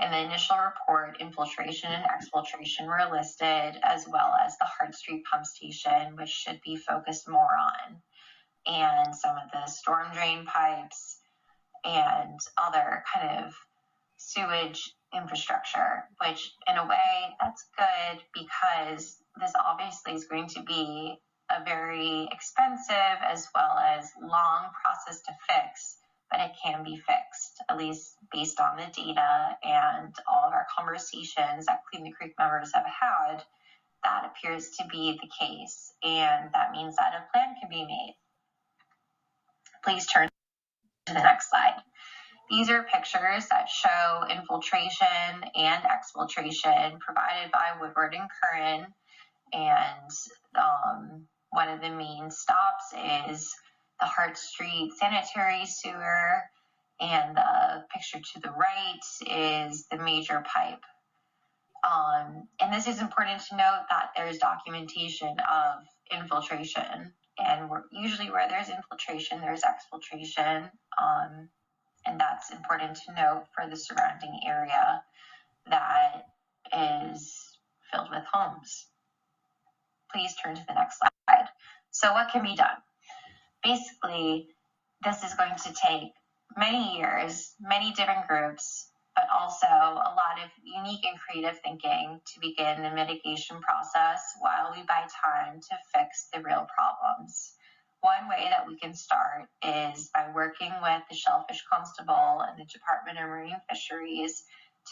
In the initial report, infiltration and exfiltration were listed, as well as the Hart Street Pump Station, which should be focused more on, and some of the storm drain pipes, and other kind of sewage infrastructure, which in a way that's good because this obviously is going to be a very expensive as well as long process to fix, but it can be fixed, at least based on the data and all of our conversations that Clean the Creek members have had. That appears to be the case, and that means that a plan can be made. Please turn to the next slide. These are pictures that show infiltration and exfiltration provided by Woodward and Curran. And one of the main stops is the Hart Street sanitary sewer. And the picture to the right is the major pipe. And this is important to note that there's documentation of infiltration. And usually where there's infiltration, there's exfiltration. And that's important to note for the surrounding area that is filled with homes. Please turn to the next slide. So what can be done? Basically, this is going to take many years, many different groups, but also a lot of unique and creative thinking to begin the mitigation process while we buy time to fix the real problems. One way that we can start is by working with the Shellfish Constable and the Department of Marine Fisheries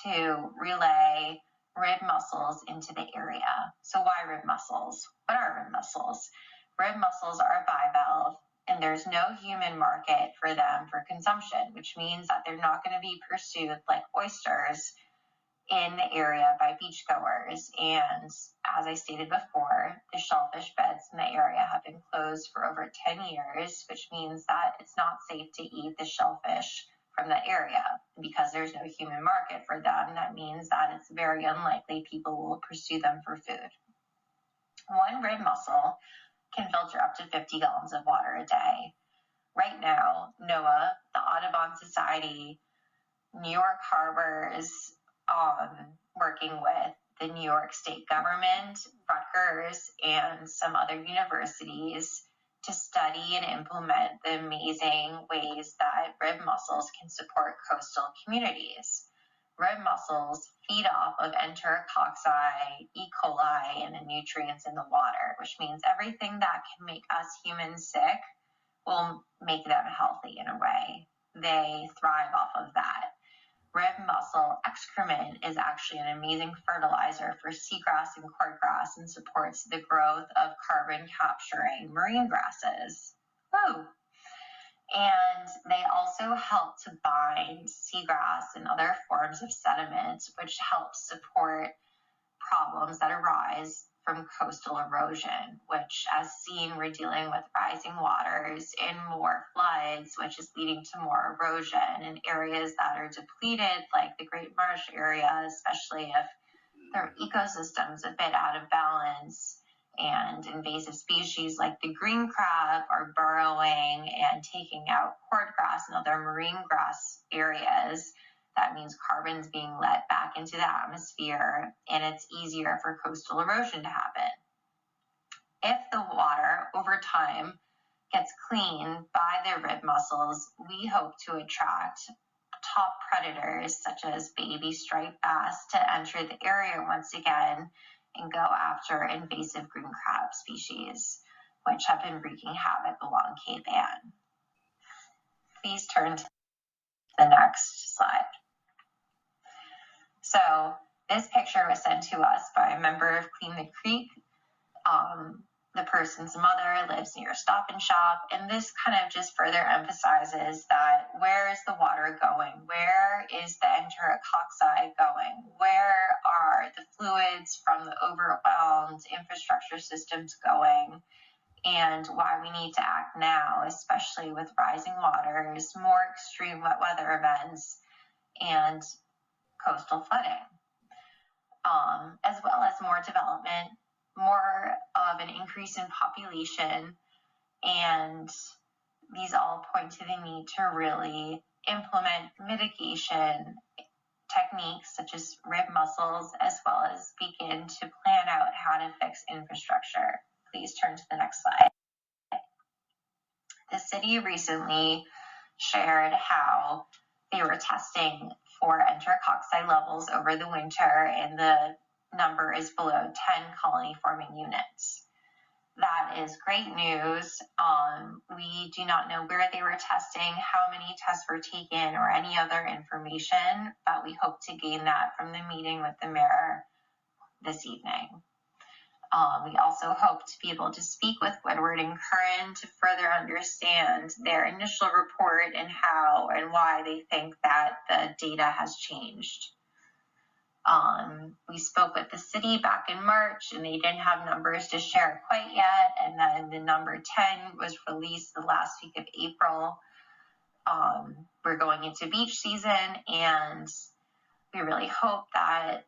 to relay rib mussels into the area. So why rib mussels? What are rib mussels? Rib mussels are a bivalve, and there's no human market for them for consumption, which means that they're not going to be pursued like oysters in the area by beachgoers. And as I stated before, the shellfish beds in the area have been closed for over 10 years, which means that it's not safe to eat the shellfish from the area. Because there's no human market for them, that means that it's very unlikely people will pursue them for food. One rib mussel can filter up to 50 gallons of water a day. Right now, NOAA, the Audubon Society, New York Harbors, working with the New York State government, Rutgers, and some other universities to study and implement the amazing ways that rib mussels can support coastal communities. Rib mussels feed off of enterococci, E. coli, and the nutrients in the water, which means everything that can make us humans sick will make them healthy in a way. They thrive off of that. Rib mussel excrement is actually an amazing fertilizer for seagrass and cordgrass and supports the growth of carbon capturing marine grasses. Woo! And they also help to bind seagrass and other forms of sediment, which helps support problems that arise from coastal erosion, which, as seen, we're dealing with rising waters and more floods, which is leading to more erosion in areas that are depleted, like the Great Marsh area, especially if their ecosystem's a bit out of balance. And invasive species like the green crab are burrowing and taking out cordgrass and other marine grass areas. That means carbon's being let back into the atmosphere, and it's easier for coastal erosion to happen. If the water over time gets cleaned by the rib mussels, we hope to attract top predators such as baby striped bass to enter the area once again and go after invasive green crab species, which have been wreaking havoc along Cape Ann. Please turn to the next slide. So this picture was sent to us by a member of Clean the Creek. The person's mother lives near Stop and Shop, and this kind of just further emphasizes that where is the water going? Where is the enterococci going? Where are the fluids from the overwhelmed infrastructure systems going? And why we need to act now, especially with rising waters, more extreme wet weather events, and coastal flooding, as well as more development, more of an increase in population, and these all point to the need to really implement mitigation techniques such as rib mussels, as well as begin to plan out how to fix infrastructure. Please turn to the next slide. The city recently shared how they were testing for enterococci levels over the winter, and the number is below 10 colony forming units. That is great news. We do not know where they were testing, how many tests were taken, or any other information, but we hope to gain that from the meeting with the mayor this evening. We also hope to be able to speak with Woodward and Curran to further understand their initial report and how and why they think that the data has changed. We spoke with the city back in March and they didn't have numbers to share quite yet. And then the number 10 was released the last week of April. We're going into beach season and we really hope that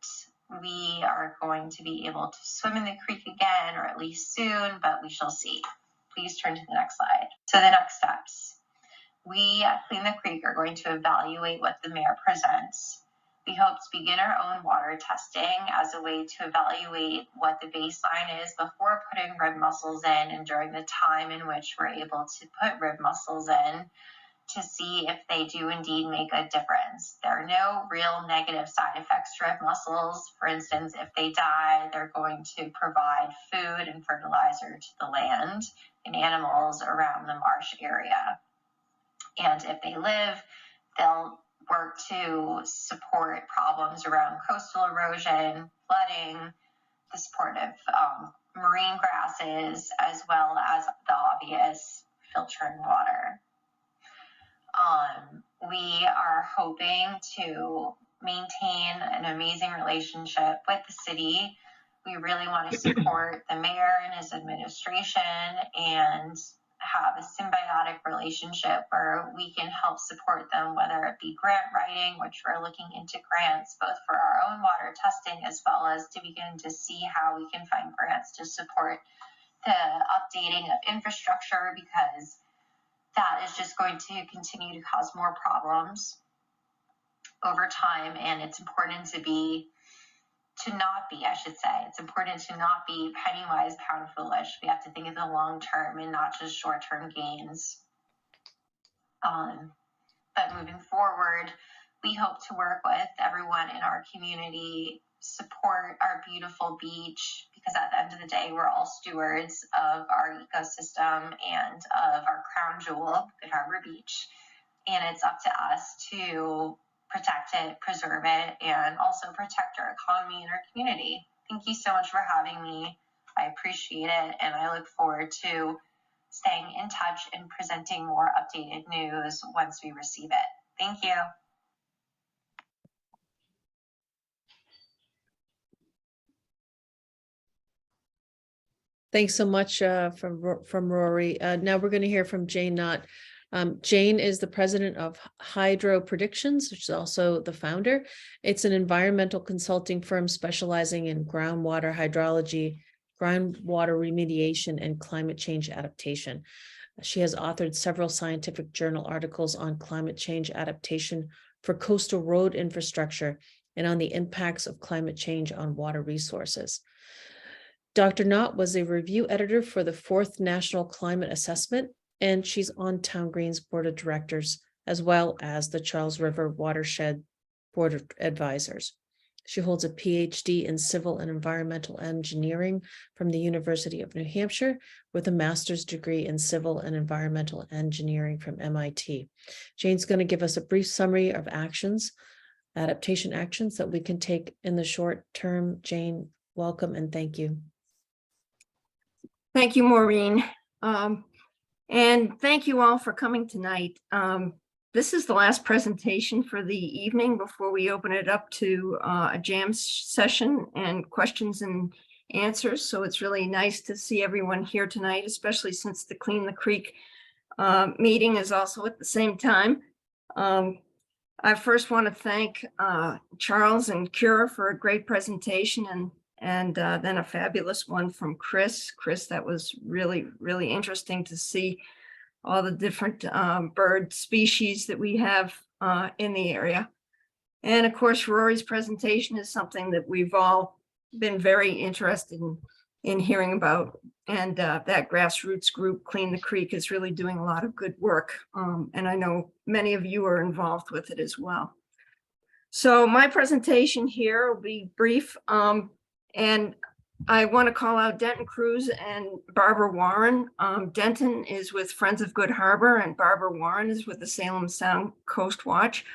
we are going to be able to swim in the creek again, or at least soon, but we shall see. Please turn to the next slide. So the next steps. We at Clean the Creek are going to evaluate what the mayor presents. We hope to begin our own water testing as a way to evaluate what the baseline is before putting rib mussels in and during the time in which we're able to put rib mussels in, to see if they do indeed make a difference. There are no real negative side effects to rib mussels. For instance, if they die, they're going to provide food and fertilizer to the land and animals around the marsh area. And if they live, they'll work to support problems around coastal erosion, flooding, the support of marine grasses, as well as the obvious filtering water. We are hoping to maintain an amazing relationship with the city. We really want to support the mayor and his administration and have a symbiotic relationship where we can help support them, whether it be grant writing, which we're looking into grants both for our own water testing as well as to begin to see how we can find grants to support the updating of infrastructure, because that is just going to continue to cause more problems over time. And it's important it's important to not be penny wise, pound foolish. We have to think of the long term and not just short term gains. But moving forward, we hope to work with everyone in our community, support our beautiful beach, because at the end of the day, we're all stewards of our ecosystem and of our crown jewel, Good Harbor Beach. And it's up to us to protect it, preserve it, and also protect our economy and our community. Thank you so much for having me. I appreciate it, and I look forward to staying in touch and presenting more updated news once we receive it. Thank you. Thanks so much from Rory. Now we're going to hear from Jayne Knott. Jayne is the president of HydroPredictions, which is also the founder. It's an environmental consulting firm specializing in groundwater hydrology, groundwater remediation, and climate change adaptation. She has authored several scientific journal articles on climate change adaptation for coastal road infrastructure and on the impacts of climate change on water resources. Dr. Knott was a review editor for the 4th National Climate Assessment, and she's on TownGreen's board of directors, as well as the Charles River Watershed Board of Advisors. She holds a PhD in civil and environmental engineering from the University of New Hampshire, with a master's degree in civil and environmental engineering from MIT. Jayne's going to give us a brief summary of adaptation actions that we can take in the short term. Jayne, welcome and thank you. Thank you, Maureen. And thank you all for coming tonight. This is the last presentation for the evening before we open it up to a jam session and questions and answers. So it's really nice to see everyone here tonight, especially since the Clean the Creek meeting is also at the same time. I first want to thank Charles and Kira for a great presentation, and then a fabulous one from Chris. Chris, that was really, really interesting to see all the different bird species that we have in the area. And of course, Rory's presentation is something that we've all been very interested in hearing about. And that grassroots group, Clean the Creek, is really doing a lot of good work. And I know many of you are involved with it as well. So my presentation here will be brief. And I want to call out Denton Cruz and Barbara Warren. Denton is with Friends of Good Harbor and Barbara Warren is with the Salem Sound Coast Watch.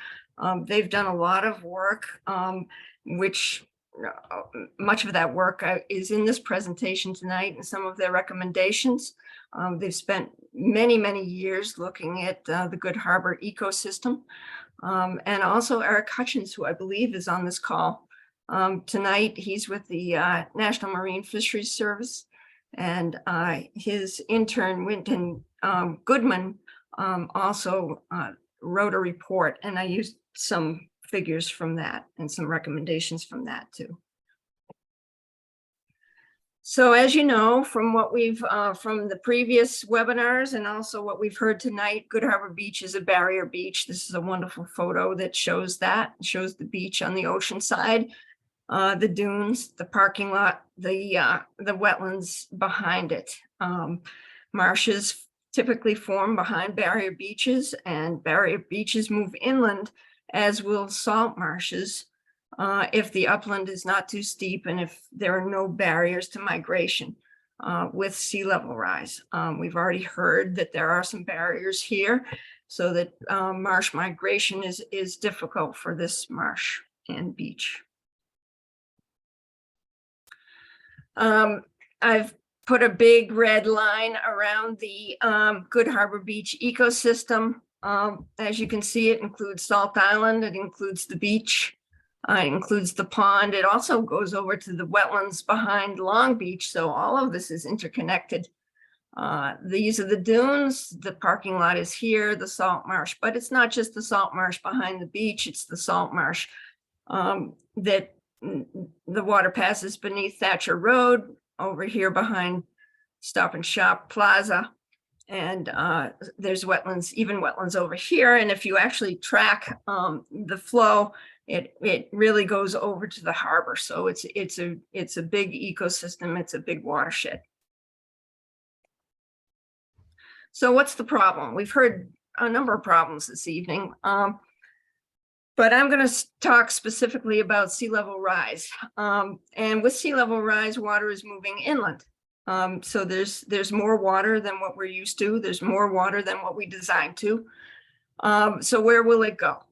They've done a lot of work, which much of that work is in this presentation tonight and some of their recommendations. They've spent many, many years looking at the Good Harbor ecosystem. And also Eric Hutchins, who I believe is on this call tonight. He's with the National Marine Fisheries Service, and his intern, Winton Goodman, also wrote a report, and I used some figures from that and some recommendations from that too. So as you know, from what we've, from the previous webinars and also what we've heard tonight, Good Harbor Beach is a barrier beach. This is a wonderful photo that shows that. It shows the beach on the ocean side, the dunes, the parking lot, the wetlands behind it. Marshes typically form behind barrier beaches, and barrier beaches move inland, as will salt marshes, if the upland is not too steep and if there are no barriers to migration with sea level rise. We've already heard that there are some barriers here, so that marsh migration is difficult for this marsh and beach. I've put a big red line around the Good Harbor Beach ecosystem. As you can see, it includes Salt Island, it includes the beach, it includes the pond. It also goes over to the wetlands behind Long Beach, so all of this is interconnected. These are the dunes, the parking lot is here, the salt marsh, but it's not just the salt marsh behind the beach, it's the salt marsh that the water passes beneath Thatcher Road, over here behind Stop and Shop Plaza. And there's wetlands, even wetlands over here. And if you actually track the flow, it really goes over to the harbor. So it's a big ecosystem. It's a big watershed. So what's the problem? We've heard a number of problems this evening, but I'm going to talk specifically about sea level rise. And with sea level rise, water is moving inland. So there's more water than what we're used to. There's more water than what we designed to. So where will it go?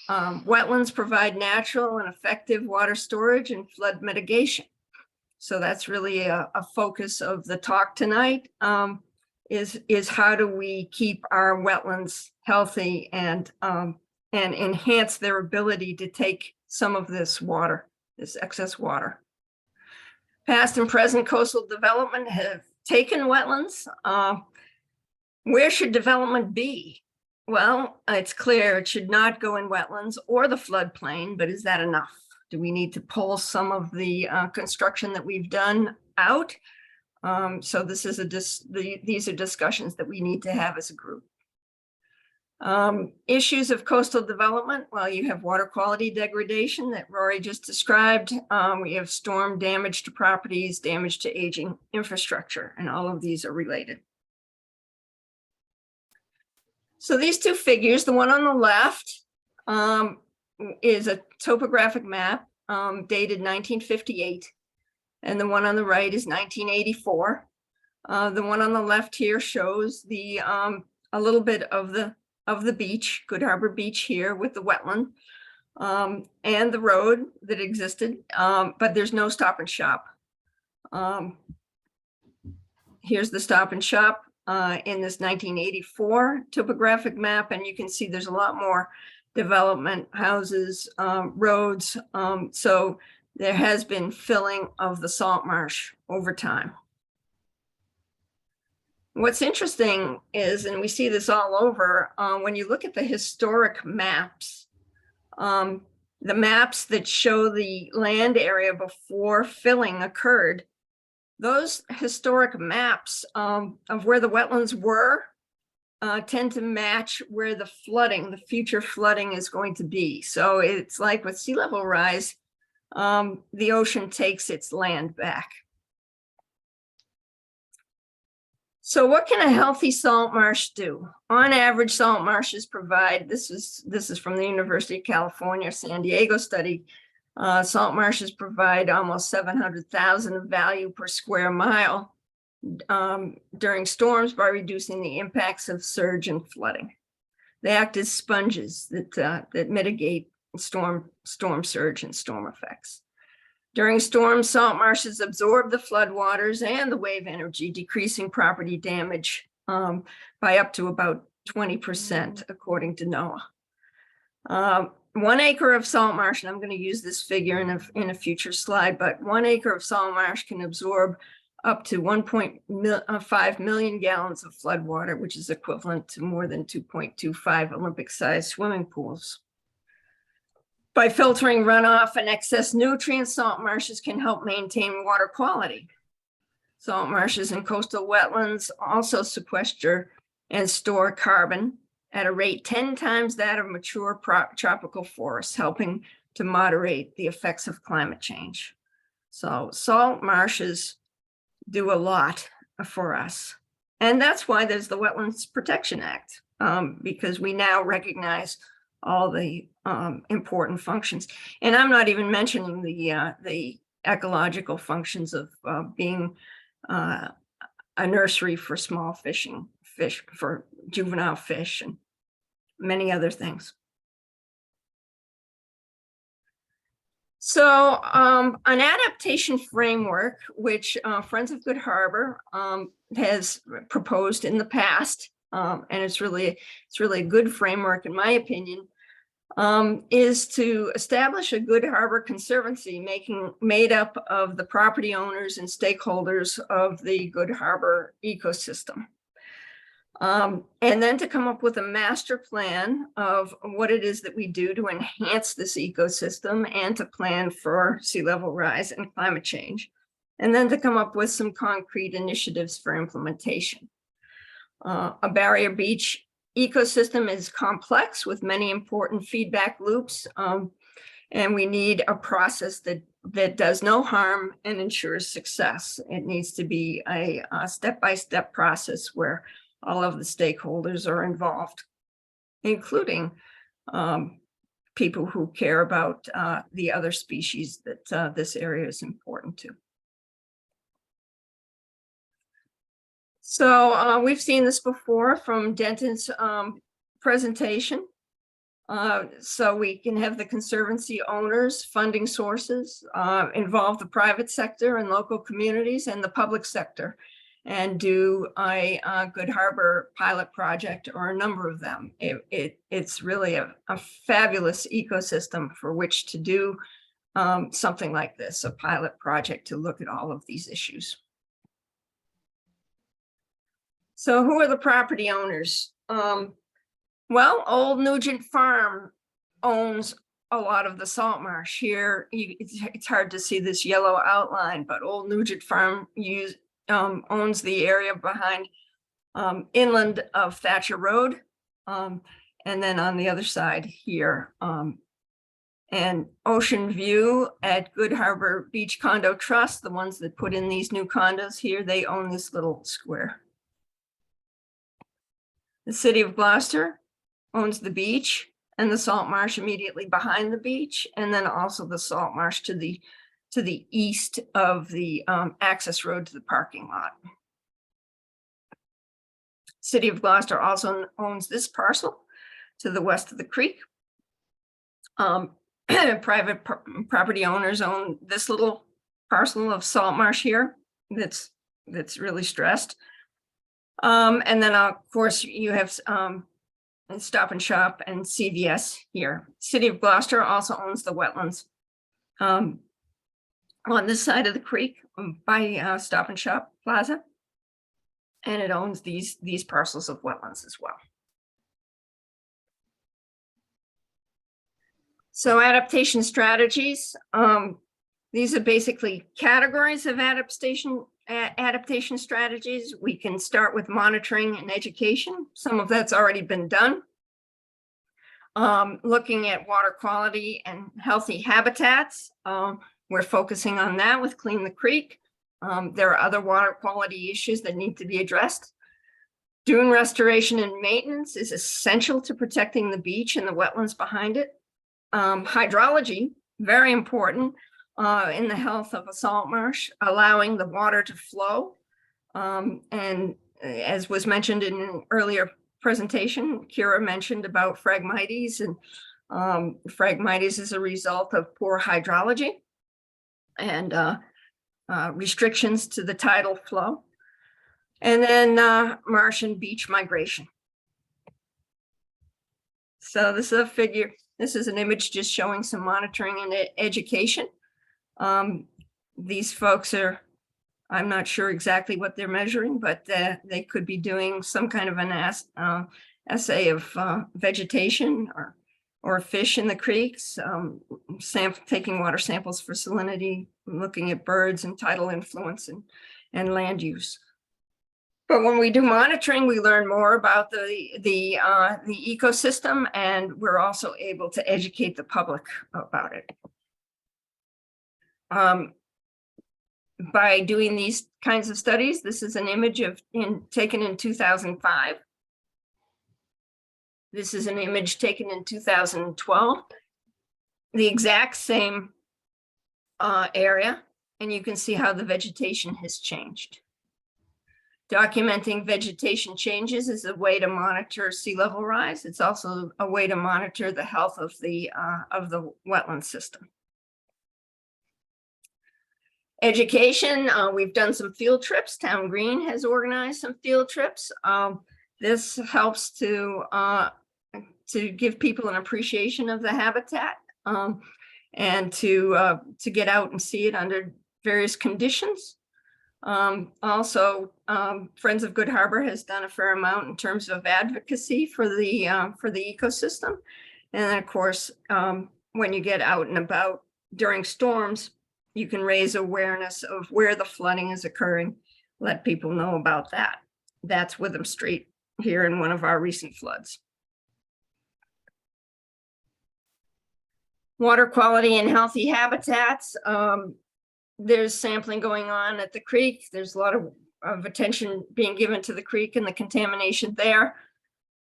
Wetlands provide natural and effective water storage and flood mitigation. So that's really a focus of the talk tonight, is how do we keep our wetlands healthy and enhance their ability to take some of this water, this excess water. Past and present coastal development have taken wetlands. Where should development be? Well, it's clear it should not go in wetlands or the floodplain, but is that enough? Do we need to pull some of the construction that we've done out? So this is these are discussions that we need to have as a group. Issues of coastal development, well, you have water quality degradation that Rory just described. We have storm damage to properties, damage to aging infrastructure, and all of these are related. So these two figures, the one on the left is a topographic map dated 1958, and the one on the right is 1984. The one on the left here shows the a little bit of the beach, Good Harbor Beach here with the wetland and the road that existed, but there's no Stop and Shop. Here's the Stop and Shop in this 1984 topographic map, and you can see there's a lot more development, houses, roads. So there has been filling of the salt marsh over time. What's interesting is, and we see this all over, when you look at the historic maps, the maps that show the land area before filling occurred, those historic maps of where the wetlands were tend to match where the flooding, the future flooding is going to be. So it's like with sea level rise, the ocean takes its land back. So what can a healthy salt marsh do? On average, salt marshes provide, this is from the University of California, San Diego study, salt marshes provide almost 700,000 of value per square mile during storms by reducing the impacts of surge and flooding. They act as sponges that mitigate storm surge and storm effects. During storms, salt marshes absorb the floodwaters and the wave energy, decreasing property damage by up to about 20%, according to NOAA. 1 acre of salt marsh, and I'm going to use this figure in a future slide, but 1 acre of salt marsh can absorb up to 1.5 million gallons of floodwater, which is equivalent to more than 2.25 Olympic-sized swimming pools. By filtering runoff and excess nutrients, salt marshes can help maintain water quality. Salt marshes and coastal wetlands also sequester and store carbon at a rate 10 times that of mature tropical forests, helping to moderate the effects of climate change. So salt marshes do a lot for us. And that's why there's the Wetlands Protection Act, because we now recognize all the important functions. And I'm not even mentioning the ecological functions of being a nursery for small fish, for juvenile fish, and many other things. So an adaptation framework, which Friends of Good Harbor has proposed in the past, and it's really a good framework in my opinion, is to establish a Good Harbor Conservancy made up of the property owners and stakeholders of the Good Harbor ecosystem. And then to come up with a master plan of what it is that we do to enhance this ecosystem and to plan for sea level rise and climate change. And then to come up with some concrete initiatives for implementation. A barrier beach ecosystem is complex with many important feedback loops. And we need a process that does no harm and ensures success. It needs to be a step-by-step process where all of the stakeholders are involved, including people who care about the other species that this area is important to. So we've seen this before from Denton's presentation. So we can have the Conservancy owners, funding sources, involve the private sector and local communities and the public sector, and do a Good Harbor pilot project or a number of them. It's really a fabulous ecosystem for which to do something like this, a pilot project to look at all of these issues. So who are the property owners? Well, Old Nugent Farm owns a lot of the salt marsh here. It's hard to see this yellow outline, but Old Nugent Farm owns the area behind inland of Thatcher Road, and then on the other side here. And Ocean View at Good Harbor Beach Condo Trust, the ones that put in these new condos here, they own this little square. The City of Gloucester owns the beach and the salt marsh immediately behind the beach, and then also the salt marsh to the east of the access road to the parking lot. City of Gloucester also owns this parcel to the west of the creek. Private property owners own this little parcel of salt marsh here that's really stressed. And then of course you have Stop and Shop and CVS here. City of Gloucester also owns the wetlands on this side of the creek by Stop and Shop Plaza, and it owns these parcels of wetlands as well. So adaptation strategies, these are basically categories of adaptation strategies. We can start with monitoring and education. Some of that's already been done. Looking at water quality and healthy habitats. We're focusing on that with Clean the Creek. There are other water quality issues that need to be addressed. Dune restoration and maintenance is essential to protecting the beach and the wetlands behind it. Hydrology, very important in the health of a salt marsh, allowing the water to flow. And as was mentioned in an earlier presentation, Kira mentioned about Phragmites, and Phragmites is a result of poor hydrology. and restrictions to the tidal flow. And then marsh and beach migration. So this is a figure. This is an image just showing some monitoring and education. These folks are, I'm not sure exactly what they're measuring, but they could be doing some kind of an assay of vegetation or fish in the creeks, taking water samples for salinity, looking at birds and tidal influence and land use. But when we do monitoring, we learn more about the ecosystem, and we're also able to educate the public about it. By doing these kinds of studies, this is an image taken in 2005. This is an image taken in 2012. The exact same area, and you can see how the vegetation has changed. Documenting vegetation changes is a way to monitor sea level rise. It's also a way to monitor the health of the wetland system. Education, we've done some field trips. Town Green has organized some field trips. This helps to give people an appreciation of the habitat and to get out and see it under various conditions. Also, Friends of Good Harbor has done a fair amount in terms of advocacy for the ecosystem. And then, of course, when you get out and about during storms, you can raise awareness of where the flooding is occurring, let people know about that. That's Witham Street here in one of our recent floods. Water quality and healthy habitats. There's sampling going on at the creek. There's a lot of attention being given to the creek and the contamination there.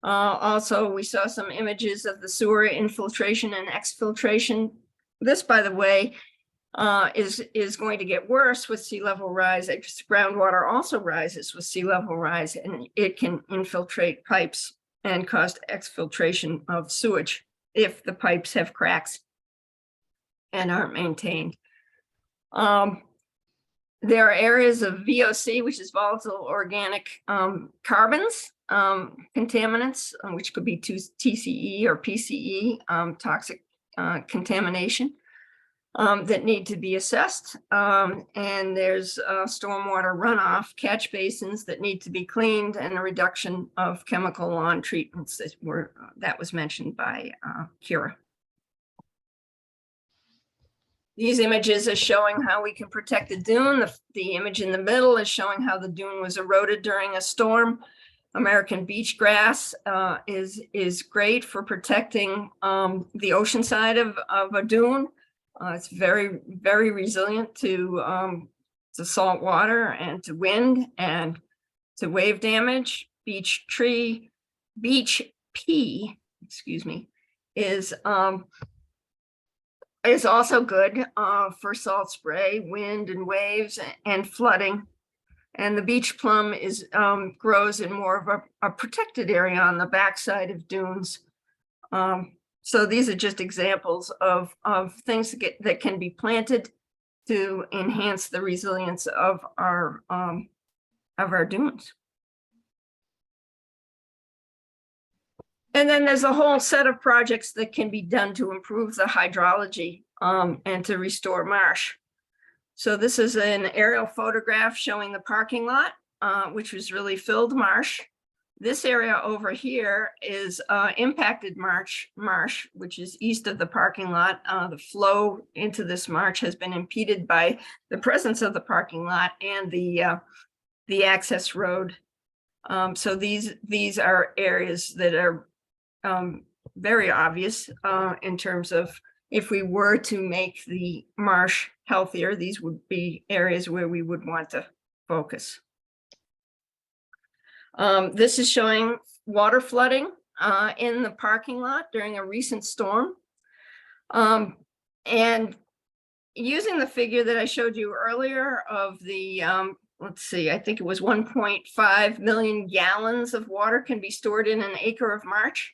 Also, we saw some images of the sewer infiltration and exfiltration. This, by the way, is going to get worse with sea level rise. Groundwater also rises with sea level rise, and it can infiltrate pipes and cause exfiltration of sewage if the pipes have cracks and aren't maintained. There are areas of VOC, which is volatile organic carbons, contaminants, which could be TCE or PCE, toxic contamination, that need to be assessed. And there's stormwater runoff, catch basins that need to be cleaned, and a reduction of chemical lawn treatments that was mentioned by Kira. These images are showing how we can protect the dune. The image in the middle is showing how the dune was eroded during a storm. American beach grass is great for protecting the ocean side of a dune. It's very, very resilient to salt water and to wind and to wave damage. Beach pea, excuse me, is also good for salt spray, wind and waves and flooding. And the beach plum grows in more of a protected area on the backside of dunes. So these are just examples of things that can be planted to enhance the resilience of our dunes. And then there's a whole set of projects that can be done to improve the hydrology and to restore marsh. So this is an aerial photograph showing the parking lot, which was really filled marsh. This area over here is impacted marsh, which is east of the parking lot. The flow into this marsh has been impeded by the presence of the parking lot and the access road. So these are areas that are very obvious in terms of if we were to make the marsh healthier, these would be areas where we would want to focus. This is showing water flooding in the parking lot during a recent storm. And using the figure that I showed you earlier of the, let's see, I think it was 1.5 million gallons of water can be stored in an acre of marsh.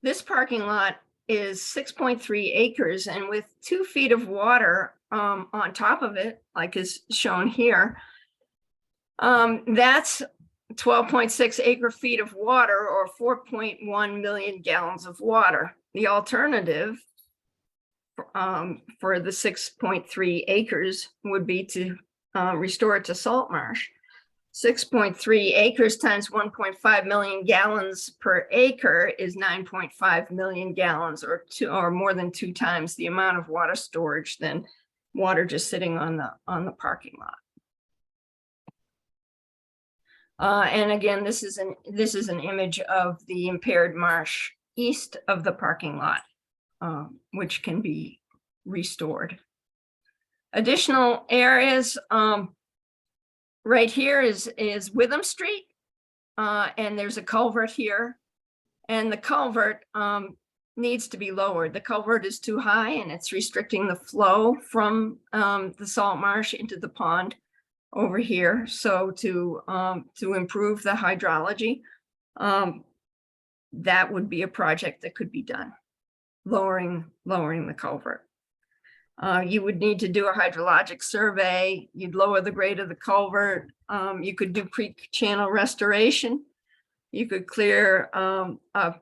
This parking lot is 6.3 acres, and with 2 feet of water on top of it, like is shown here, that's 12.6 acre feet of water, or 4.1 million gallons of water. The alternative for the 6.3 acres would be to restore it to salt marsh. 6.3 acres times 1.5 million gallons per acre is 9.5 million gallons, or more than 2 times the amount of water storage than water just sitting on the parking lot. And again, this is an image of the impaired marsh east of the parking lot, which can be restored. Additional areas, right here is Witham Street, and there's a culvert here, and the culvert needs to be lowered. The culvert is too high, and it's restricting the flow from the salt marsh into the pond over here. So to improve the hydrology, that would be a project that could be done, lowering the culvert. You would need to do a hydrologic survey. You'd lower the grade of the culvert. You could do creek channel restoration. You could clear a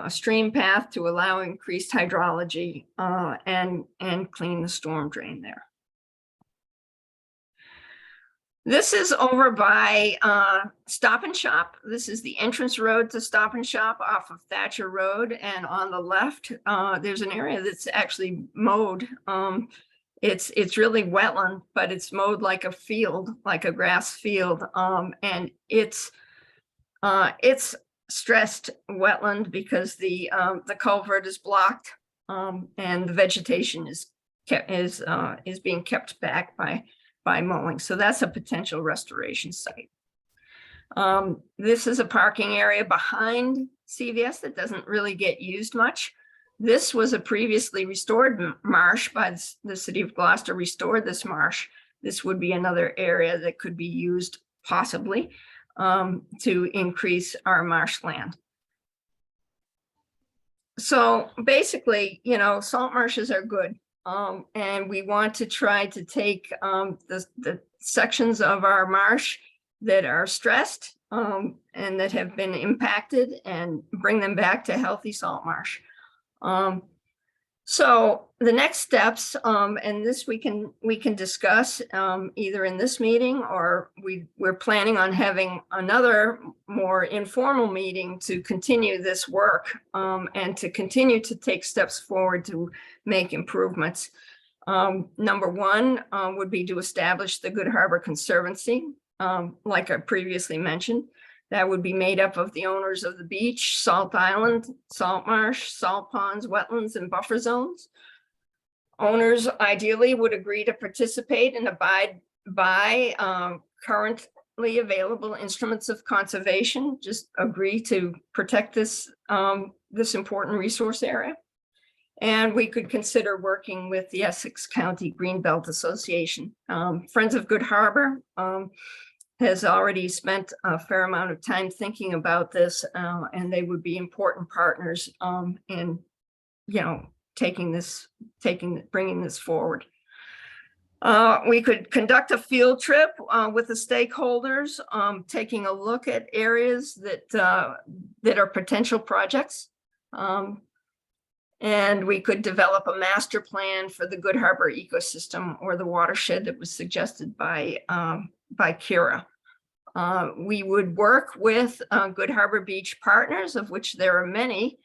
stream path to allow increased hydrology, and clean the storm drain there. This is over by Stop and Shop. This is the entrance road to Stop and Shop off of Thatcher Road. And on the left, there's an area that's actually mowed. It's really wetland, but it's mowed like a field, like a grass field. And it's stressed wetland because the culvert is blocked, and the vegetation is being kept back by mowing. So that's a potential restoration site. This is a parking area behind CVS that doesn't really get used much. This was a previously restored marsh by the city of Gloucester, restored this marsh. This would be another area that could be used possibly to increase our marshland. So basically, salt marshes are good. And we want to try to take the sections of our marsh that are stressed and that have been impacted and bring them back to healthy salt marsh. So the next steps, and this we can discuss either in this meeting, or we're planning on having another more informal meeting to continue this work, and to continue to take steps forward to make improvements. Number one would be to establish the Good Harbor Conservancy, like I previously mentioned. That would be made up of the owners of the beach, salt island, salt marsh, salt ponds, wetlands, and buffer zones. Owners ideally would agree to participate and abide by currently available instruments of conservation, just agree to protect this important resource area. And we could consider working with the Essex County Greenbelt Association. Friends of Good Harbor has already spent a fair amount of time thinking about this, and they would be important partners in, bringing this forward. We could conduct a field trip with the stakeholders, taking a look at areas that are potential projects. And we could develop a master plan for the Good Harbor ecosystem, or the watershed that was suggested by Kira. We would work with Good Harbor Beach partners, of which there are many.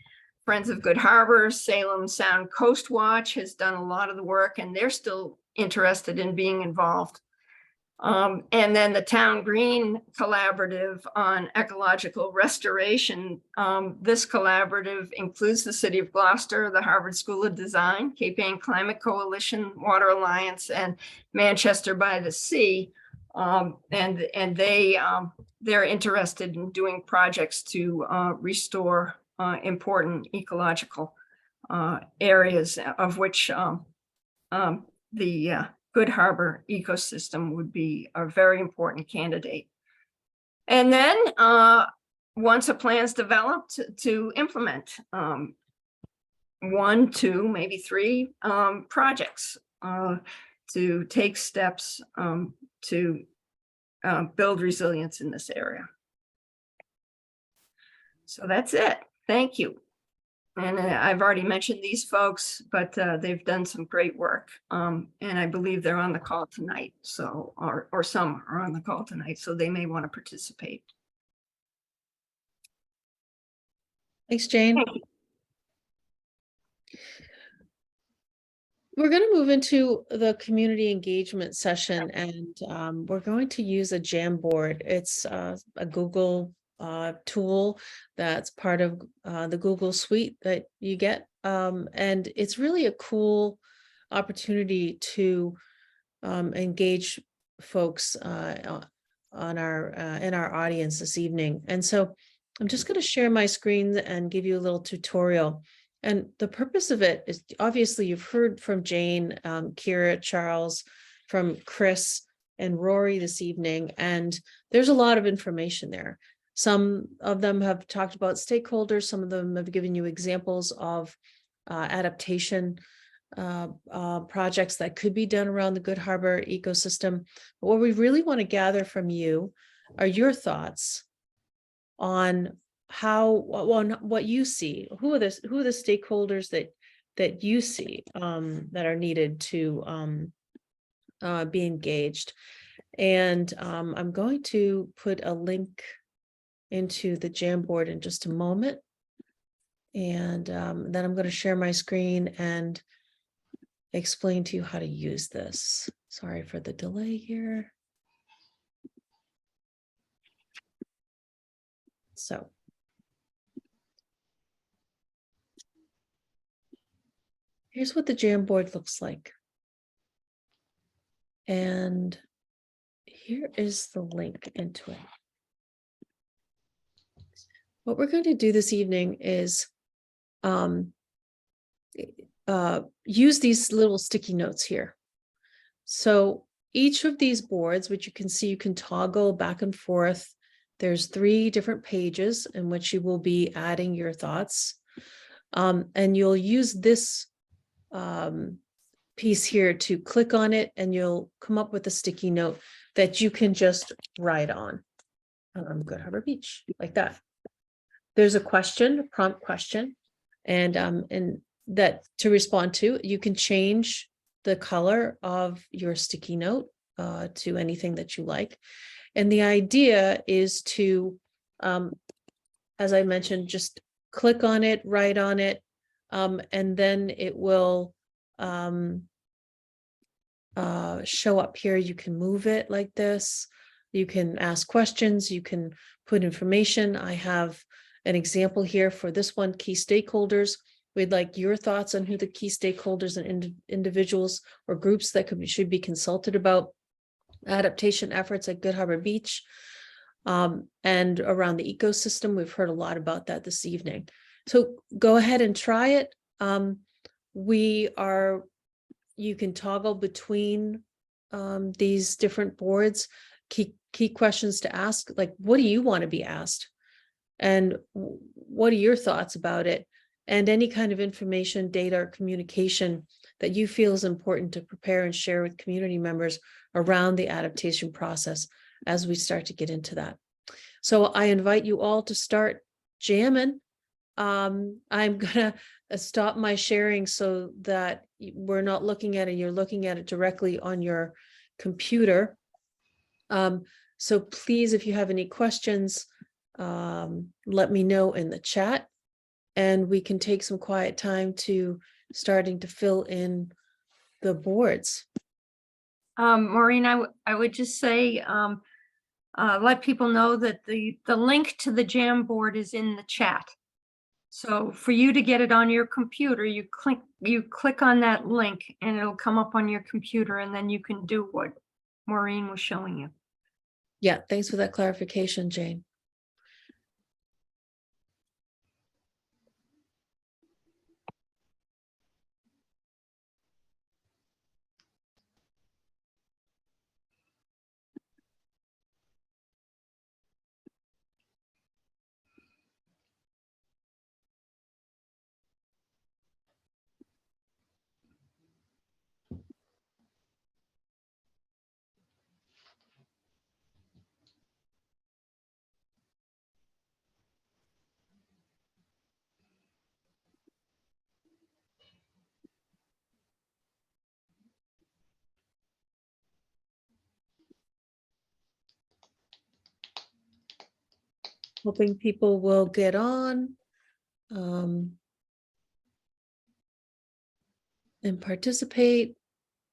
Friends of Good Harbor, Salem Sound Coast Watch has done a lot of the work, and they're still interested in being involved. And then the Town Green Collaborative on Ecological Restoration. This collaborative includes the City of Gloucester, the Harvard School of Design, Cape Ann Climate Coalition, Water Alliance, and Manchester by the Sea. And they're interested in doing projects to restore important ecological areas, of which the Good Harbor ecosystem would be a very important candidate. And then once a plan's developed, to implement 1, 2, maybe 3 projects. to take steps to build resilience in this area. So that's it. Thank you. And I've already mentioned these folks, but they've done some great work. And I believe they're on the call tonight. So, or some are on the call tonight, so they may want to participate. Thanks, Jayne. Thank you. We're going to move into the community engagement session, and we're going to use a Jamboard. It's a Google tool that's part of the Google Suite that you get. And it's really a cool opportunity to engage folks on our in our audience this evening. And so I'm just going to share my screen and give you a little tutorial. And the purpose of it is, obviously you've heard from Jayne, Kira, Charles, from Chris and Rory this evening, and there's a lot of information there. Some of them have talked about stakeholders. Some of them have given you examples of adaptation projects that could be done around the Good Harbor ecosystem. But what we really want to gather from you are your thoughts on what you see. Who are the stakeholders that you see that are needed to be engaged. And I'm going to put a link into the Jamboard in just a moment. And then I'm going to share my screen and explain to you how to use this. Sorry for the delay here. So here's what the Jamboard looks like. And here is the link into it. What we're going to do this evening is use these little sticky notes here. So each of these boards, which you can see, you can toggle back and forth. There's 3 different pages in which you will be adding your thoughts. And you'll use this piece here to click on it, and you'll come up with a sticky note that you can just write on Good Harbor Beach, like that. There's a question, a prompt question, and that to respond to. You can change the color of your sticky note to anything that you like. And the idea is to, as I mentioned, just click on it, write on it, and then it will show up here. You can move it like this. You can ask questions. You can put information. I have an example here for this one, key stakeholders. We'd like your thoughts on who the key stakeholders and individuals or groups that should be consulted about adaptation efforts at Good Harbor Beach and around the ecosystem. We've heard a lot about that this evening. So go ahead and try it. You can toggle between these different boards. Key questions to ask, like, what do you want to be asked? And what are your thoughts about it? And any kind of information, data, or communication that you feel is important to prepare and share with community members around the adaptation process as we start to get into that. So I invite you all to start jamming. I'm gonna stop my sharing so that we're not looking at it, you're looking at it directly on your computer. So please, if you have any questions, let me know in the chat, and we can take some quiet time to starting to fill in the boards. Maureen, I would just say, let people know that the link to the Jamboard is in the chat. So for you to get it on your computer, you click on that link and it'll come up on your computer, and then you can do what Maureen was showing you. Yeah, thanks for that clarification, Jayne. Hoping people will get on and participate.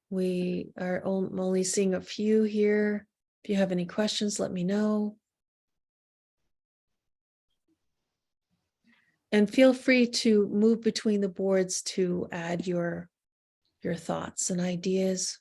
We are only seeing a few here. If you have any questions, let me know. And feel free to move between the boards to add your thoughts and ideas.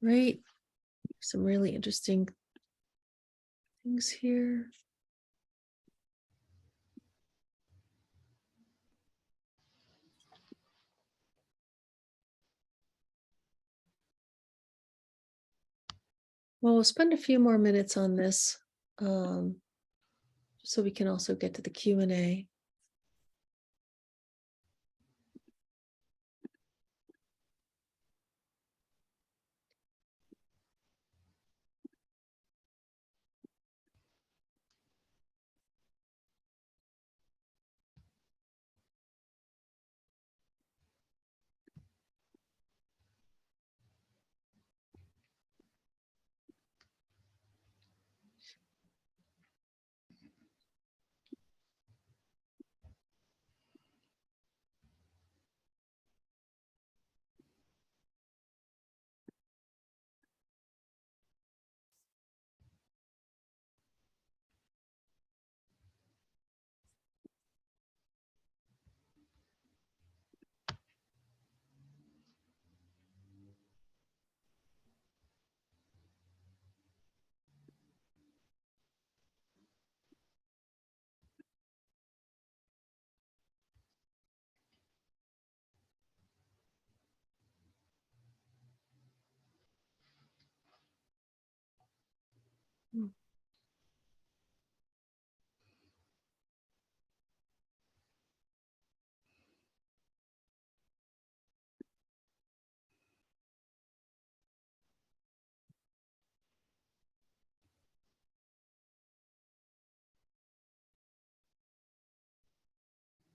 Right. Some really interesting things here. Well, we'll spend a few more minutes on this, so we can also get to the Q&A.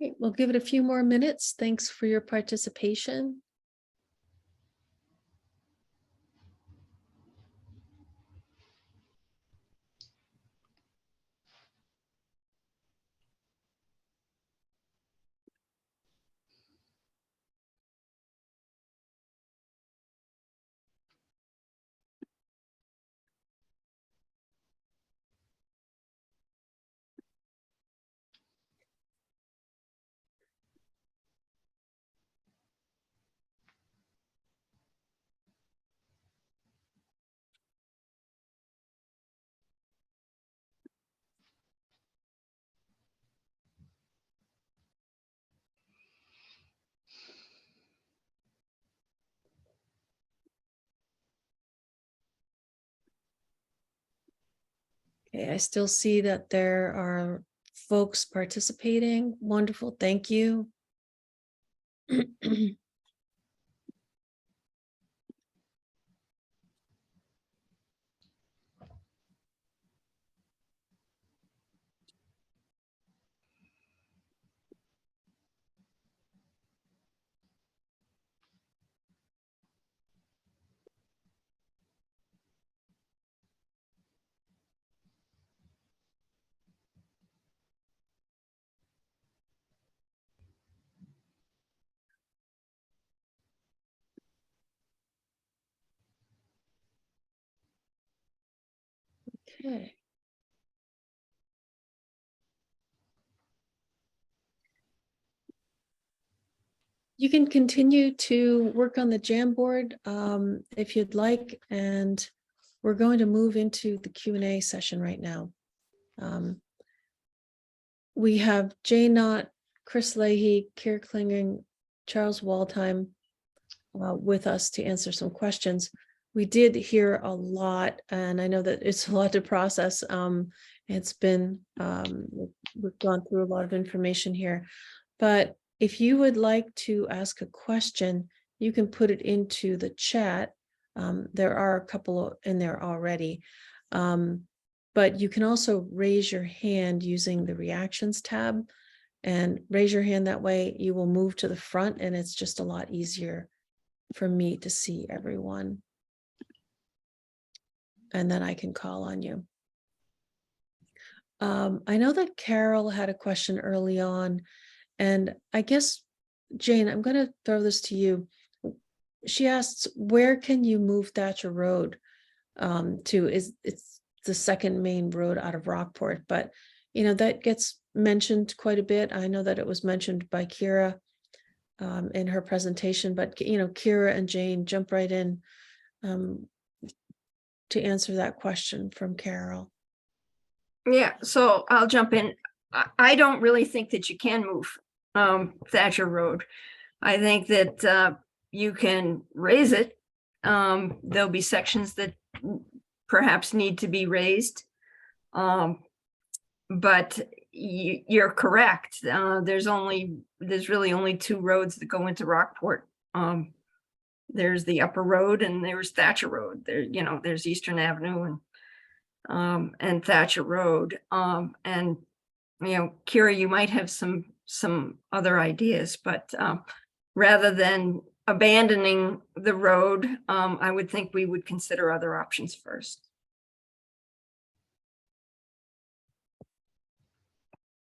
Okay, we'll give it a few more minutes. Thanks for your participation. Okay, I still see that there are folks participating. Wonderful, thank you. Okay. You can continue to work on the Jamboard if you'd like, and we're going to move into the Q&A session right now. We have Jayne Knott, Chris Leahy, Clingen, Charles Waldheim with us to answer some questions. we did hear a lot, and I know that it's a lot to process. It's been, we've gone through a lot of information here, but if you would like to ask a question, you can put it into the chat. There are a couple in there already. But you can also raise your hand using the reactions tab, and raise your hand. That way you will move to the front, and it's just a lot easier for me to see everyone. And then I can call on you. I know that Carol had a question early on, and I guess, Jayne, I'm going to throw this to you. She asks, where can you move Thatcher Road to? It's the second main road out of Rockport, but that gets mentioned quite a bit. I know that it was mentioned by Kira in her presentation, but Kira and Jayne, jump right in to answer that question from Carol. Yeah, so I'll jump in. I don't really think that you can move Thatcher Road. I think that you can raise it. There'll be sections that perhaps need to be raised. But you're correct. There's really only two roads that go into Rockport. There's the Upper Road and there's Thatcher Road. There's Eastern Avenue and Thatcher Road. And Kira, you might have some other ideas, but rather than abandoning the road, I would think we would consider other options first.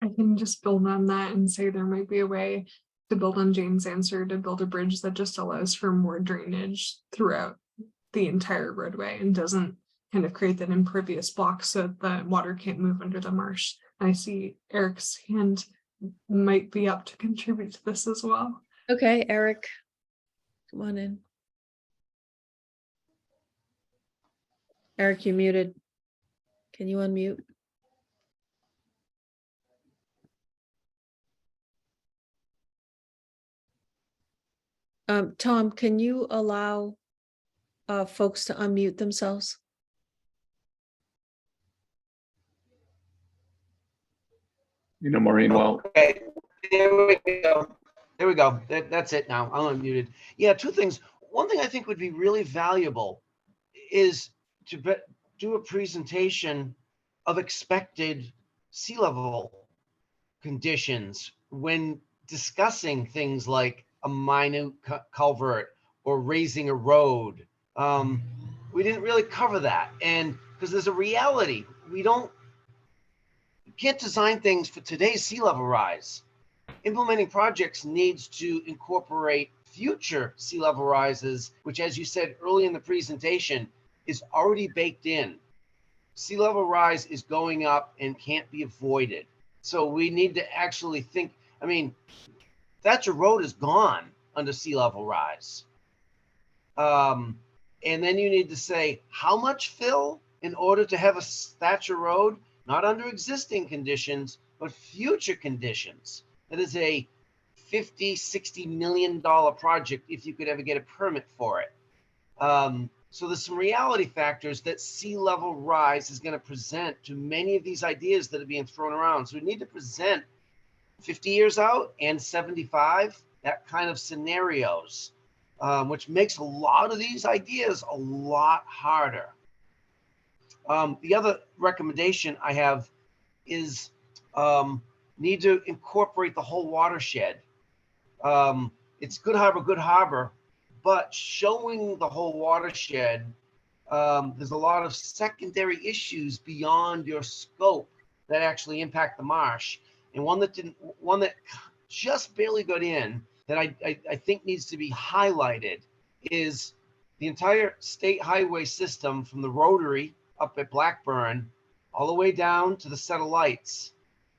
I can just build on that and say there might be a way to build on Jayne's answer, to build a bridge that just allows for more drainage throughout the entire roadway and doesn't kind of create that impervious block so the water can't move under the marsh. I see Eric's hand might be up to contribute to this as well. Okay, Eric, come on in. Eric, you muted. Can you unmute? Tom, can you allow folks to unmute themselves? Maureen, well. Okay, there we go. There we go. That's it now. I'm unmuted. Yeah, two things. One thing I think would be really valuable is to do a presentation of expected sea level conditions when discussing things like a minute culvert or raising a road. We didn't really cover that, and because there's a reality, you can't design things for today's sea level rise. Implementing projects needs to incorporate future sea level rises, which, as you said early in the presentation, is already baked in. Sea level rise is going up and can't be avoided. So we need to actually think, Thatcher Road is gone under sea level rise. And then you need to say how much fill in order to have a Thatcher Road, not under existing conditions, but future conditions. That is a $50-60 million project if you could ever get a permit for it. So there's some reality factors that sea level rise is going to present to many of these ideas that are being thrown around. So we need to present 50 years out and 75, that kind of scenarios, which makes a lot of these ideas a lot harder. The other recommendation I have is need to incorporate the whole watershed. It's good harbor, but showing the whole watershed, there's a lot of secondary issues beyond your scope that actually impact the marsh. And one that just barely got in that I think needs to be highlighted is the entire state highway system from the rotary up at Blackburn all the way down to the set of lights.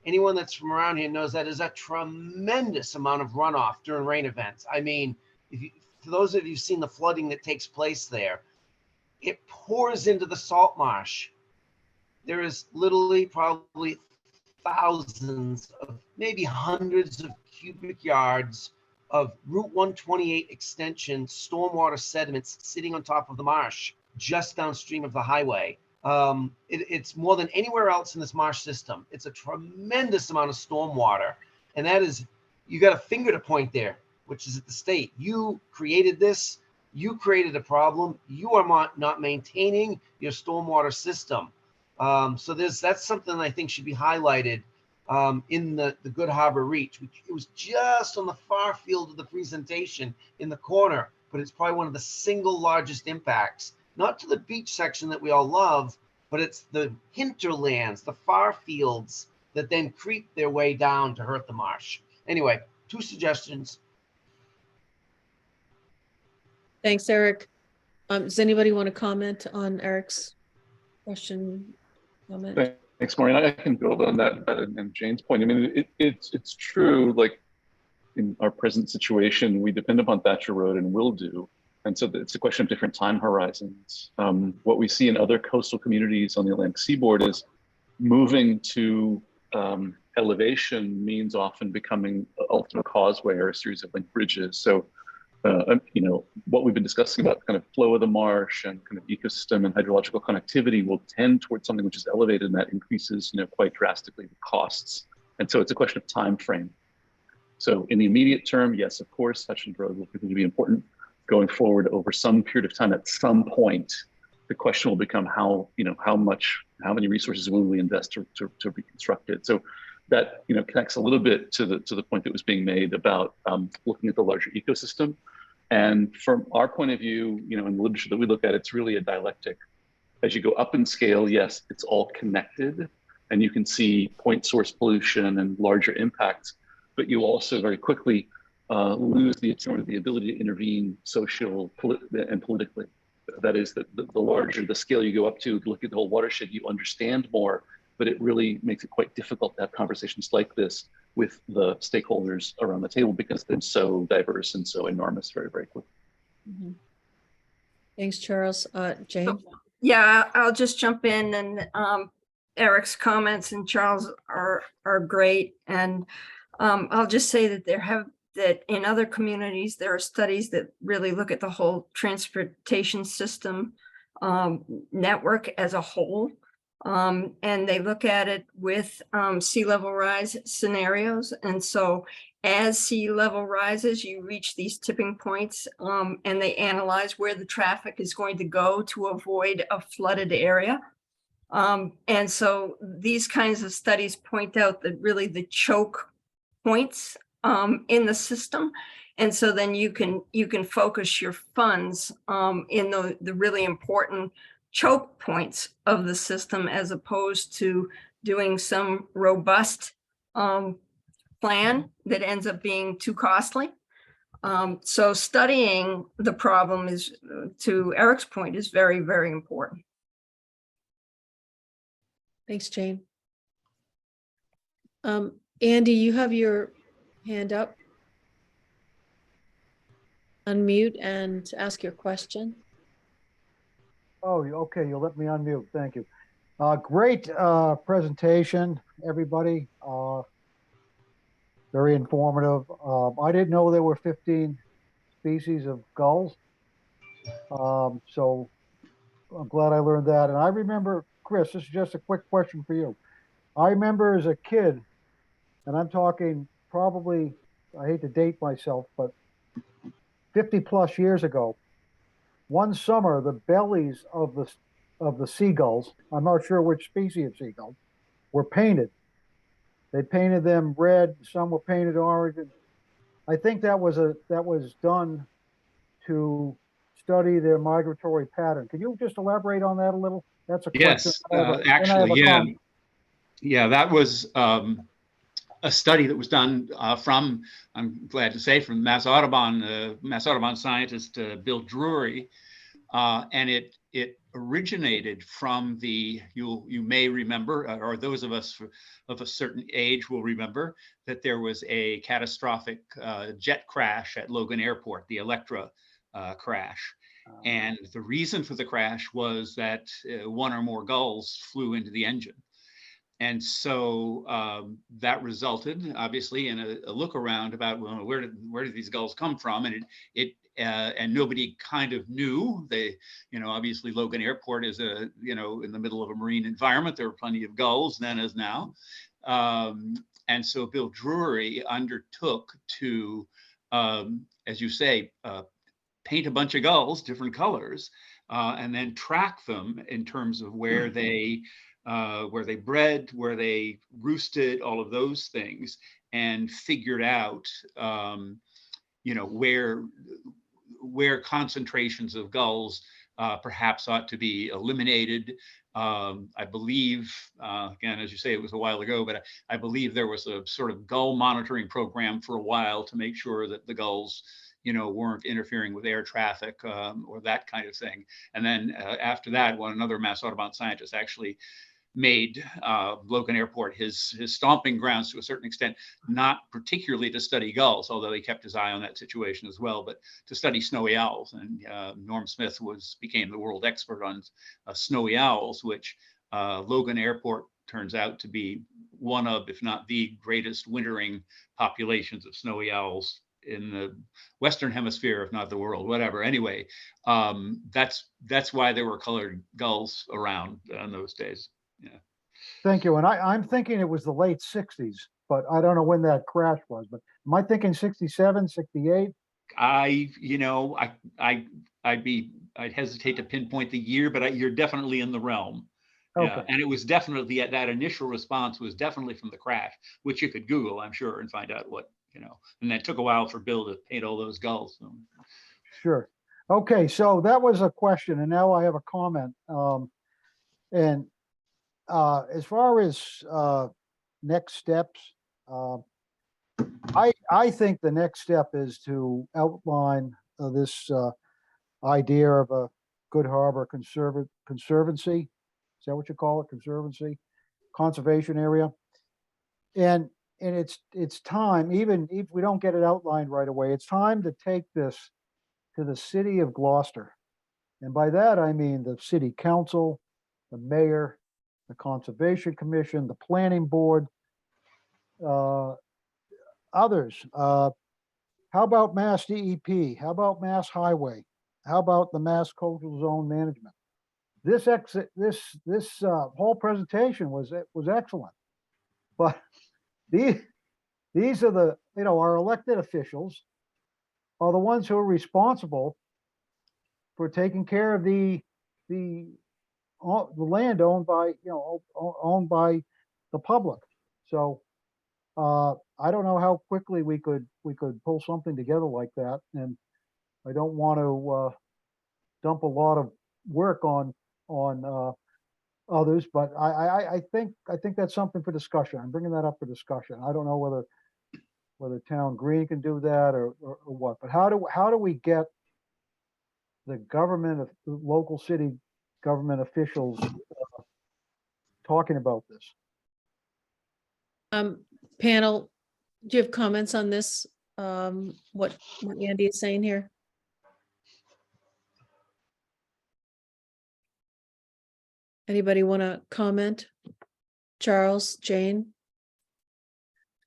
Anyone that's from around here knows that is a tremendous amount of runoff during rain events. For those of you who've seen the flooding that takes place there, it pours into the salt marsh. There is literally probably thousands of, maybe hundreds of cubic yards of Route 128 extension stormwater sediments sitting on top of the marsh just downstream of the highway. It's more than anywhere else in this marsh system. It's a tremendous amount of stormwater. And that is, you got a finger to point there, which is at the state. You created this. You created a problem. You are not maintaining your stormwater system. So that's something I think should be highlighted in the Good Harbor Reach. It was just on the far field of the presentation in the corner, but it's probably one of the single largest impacts, not to the beach section that we all love, but it's the hinterlands, the far fields that then creep their way down to hurt the marsh. Anyway, 2 suggestions. Thanks, Eric. Does anybody want to comment on Eric's question, comment? Thanks, Maureen. I can build on that and Jayne's point. I mean, it's true, like in our present situation, we depend upon Thatcher Road and will do. And so it's a question of different time horizons. What we see in other coastal communities on the Atlantic seaboard is moving to elevation means often becoming an ultimate causeway or a series of link bridges. So, you know, what we've been discussing about kind of flow of the marsh and kind of ecosystem and hydrological connectivity will tend towards something which is elevated, and that increases, you know, quite drastically the costs. And so it's a question of time frame. So in the immediate term, yes, of course, Hutchins Road will continue to be important. Going forward over some period of time, at some point, the question will become how many resources will we invest to reconstruct it. So that, you know, connects a little bit to the point that was being made about looking at the larger ecosystem. And from our point of view, you know, in the literature that we look at, it's really a dialectic. As you go up in scale, yes, it's all connected, and you can see point source pollution and larger impacts, but you also very quickly lose the ability to intervene and politically. That is, the larger the scale you go up to look at the whole watershed, you understand more, but it really makes it quite difficult to have conversations like this with the stakeholders around the table because they're so diverse and so enormous very, very quickly. Mm-hmm. Thanks, Charles. Jayne? Yeah, I'll just jump in, and Eric's comments and Charles are great. And I'll just say that in other communities, there are studies that really look at the whole transportation system network as a whole. And they look at it with sea level rise scenarios. And so as sea level rises, you reach these tipping points, and they analyze where the traffic is going to go to avoid a flooded area. And so these kinds of studies point out that really the choke points in the system. And so then you can focus your funds in the really important choke points of the system, as opposed to doing some robust plan that ends up being too costly. So studying the problem is, to Eric's point, is very, very important. Thanks, Jayne. Andy, you have your hand up. Unmute and ask your question. Oh, okay. You'll let me unmute. Thank you. Great presentation, everybody. Very informative. I didn't know there were 15 species of gulls. So I'm glad I learned that. And I remember, Chris, this is just a quick question for you. I remember as a kid, and I'm talking probably, I hate to date myself, but 50 plus years ago, one summer, the bellies of the seagulls, I'm not sure which species of seagull, were painted. They painted them red, some were painted orange. I think that was done to study their migratory pattern. Can you just elaborate on that a little? That's a question. Yes, actually, yeah. Yeah, that was a study that was done from, I'm glad to say, from Mass Audubon scientist Bill Drury, and it originated from you may remember, or those of us of a certain age will remember, that there was a catastrophic jet crash at Logan Airport, the Electra crash. And the reason for the crash was that one or more gulls flew into the engine. And so that resulted, obviously, in a look around about, well, where did these gulls come from? And and nobody kind of knew. They, obviously Logan Airport is in the middle of a marine environment. There were plenty of gulls then as now. And so Bill Drury undertook to, as you say, paint a bunch of gulls, different colors, and then track them in terms of where they bred, where they roosted, all of those things, and figured out, where concentrations of gulls perhaps ought to be eliminated. I believe, again, as you say, it was a while ago, but I believe there was a sort of gull monitoring program for a while to make sure that the gulls, weren't interfering with air traffic or that kind of thing. And then after that, another Mass Audubon scientist actually made Logan Airport his stomping grounds to a certain extent, not particularly to study gulls, although he kept his eye on that situation as well, but to study snowy owls. And Norm Smith became the world expert on snowy owls, which Logan Airport turns out to be one of, if not the greatest wintering populations of snowy owls in the Western Hemisphere, if not the world, whatever. Anyway, that's why there were colored gulls around in those days. Yeah. Thank you. And I'm thinking it was the late 60s, but I don't know when that crash was. But am I thinking 67, 68? I'd hesitate to pinpoint the year, but you're definitely in the realm. Okay. Yeah, and it was definitely, that initial response was definitely from the crash, which you could Google, I'm sure, and find out what, and that took a while for Bill to paint all those gulls. So. Sure. Okay, so that was a question, and now I have a comment. And as far as next steps, I think the next step is to outline this idea of a Good Harbor Conservancy. Is that what you call it? Conservancy, conservation area. And it's time, even if we don't get it outlined right away, it's time to take this to the city of Gloucester. And by that, I mean the city council, the mayor, the Conservation Commission, the planning board, others. How about Mass DEP? How about Mass Highway? How about the Mass Coastal Zone Management? This whole presentation was excellent, but these are the, our elected officials are the ones who are responsible for taking care of the land owned by the public. So I don't know how quickly we could pull something together like that, and I don't want to dump a lot of work on others, but I think that's something for discussion. I'm bringing that up for discussion. I don't know whether Town Green can do that or what, but how do we get the government, the local city government officials talking about this? Panel, do you have comments on this? What Andy is saying here? Anybody want to comment? Charles, Jayne?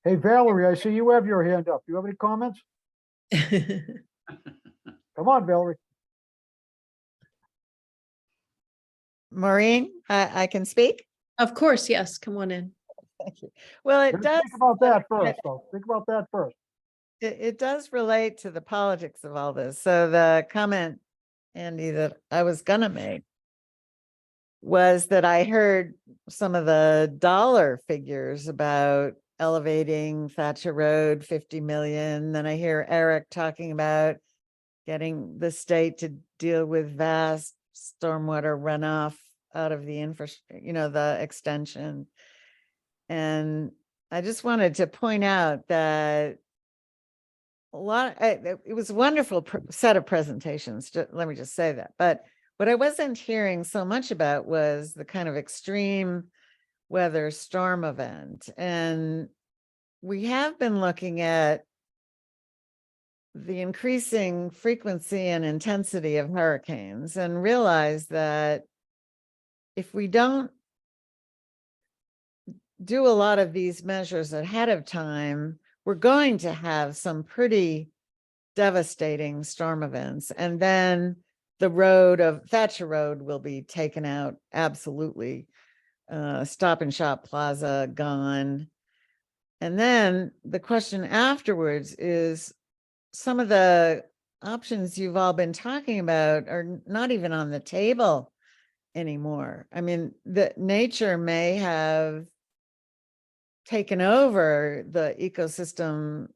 Hey, Valerie, I see you have your hand up. Do you have any comments? Come on, Valerie. Maureen, I can speak? Of course, yes. Come on in. Thank you. Well, it does. Think about that first, though. Think about that first. It does relate to the politics of all this. So the comment, Andy, that I was gonna make was that I heard some of the dollar figures about elevating Thatcher Road, 50 million. Then I hear Eric talking about getting the state to deal with vast stormwater runoff out of the infrastructure, the extension. And I just wanted to point out that it was a wonderful set of presentations. Let me just say that. But what I wasn't hearing so much about was the kind of extreme weather storm event. And we have been looking at the increasing frequency and intensity of hurricanes and realize that if we don't do a lot of these measures ahead of time, we're going to have some pretty devastating storm events. And then the road of Thatcher Road will be taken out. Absolutely. Stop and Shop Plaza gone. And then the question afterwards is, some of the options you've all been talking about are not even on the table anymore. I mean, the nature may have taken over the ecosystem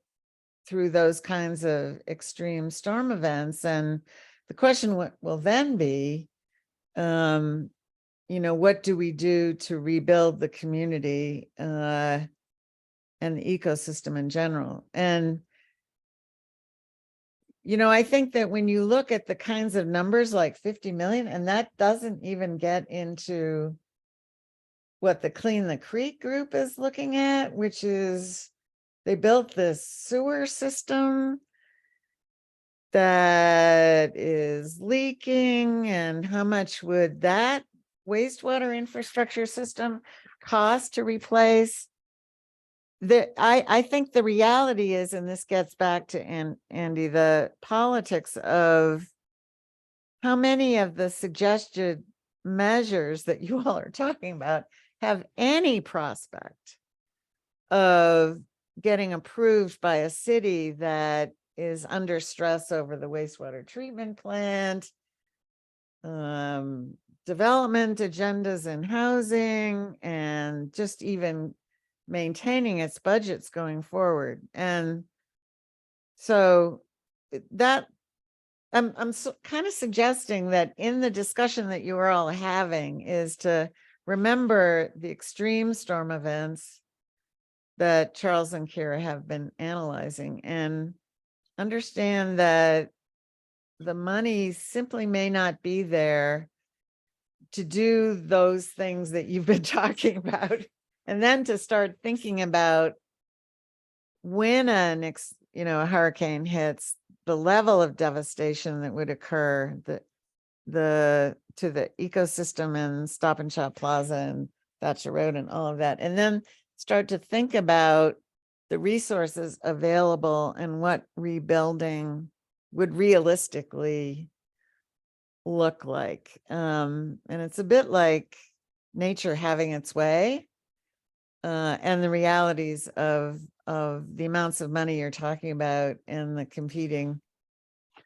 through those kinds of extreme storm events. And the question will then be, what do we do to rebuild the community and the ecosystem in general? And I think that when you look at the kinds of numbers like 50 million, and that doesn't even get into what the Clean the Creek group is looking at, which is they built this sewer system that is leaking, and how much would that wastewater infrastructure system cost to replace? I think the reality is, and this gets back to Andy, the politics of how many of the suggested measures that you all are talking about have any prospect of getting approved by a city that is under stress over the wastewater treatment plant, development agendas in housing, and just even maintaining its budgets going forward. And so that I'm kind of suggesting that in the discussion that you are all having is to remember the extreme storm events that Charles and Kira have been analyzing, and understand that the money simply may not be there to do those things that you've been talking about. And then to start thinking about when a hurricane hits, the level of devastation that would occur to the ecosystem and Stop and Shop Plaza and Thatcher Road and all of that. And then start to think about the resources available and what rebuilding would realistically look like. And it's a bit like nature having its way, and the realities of the amounts of money you're talking about and the competing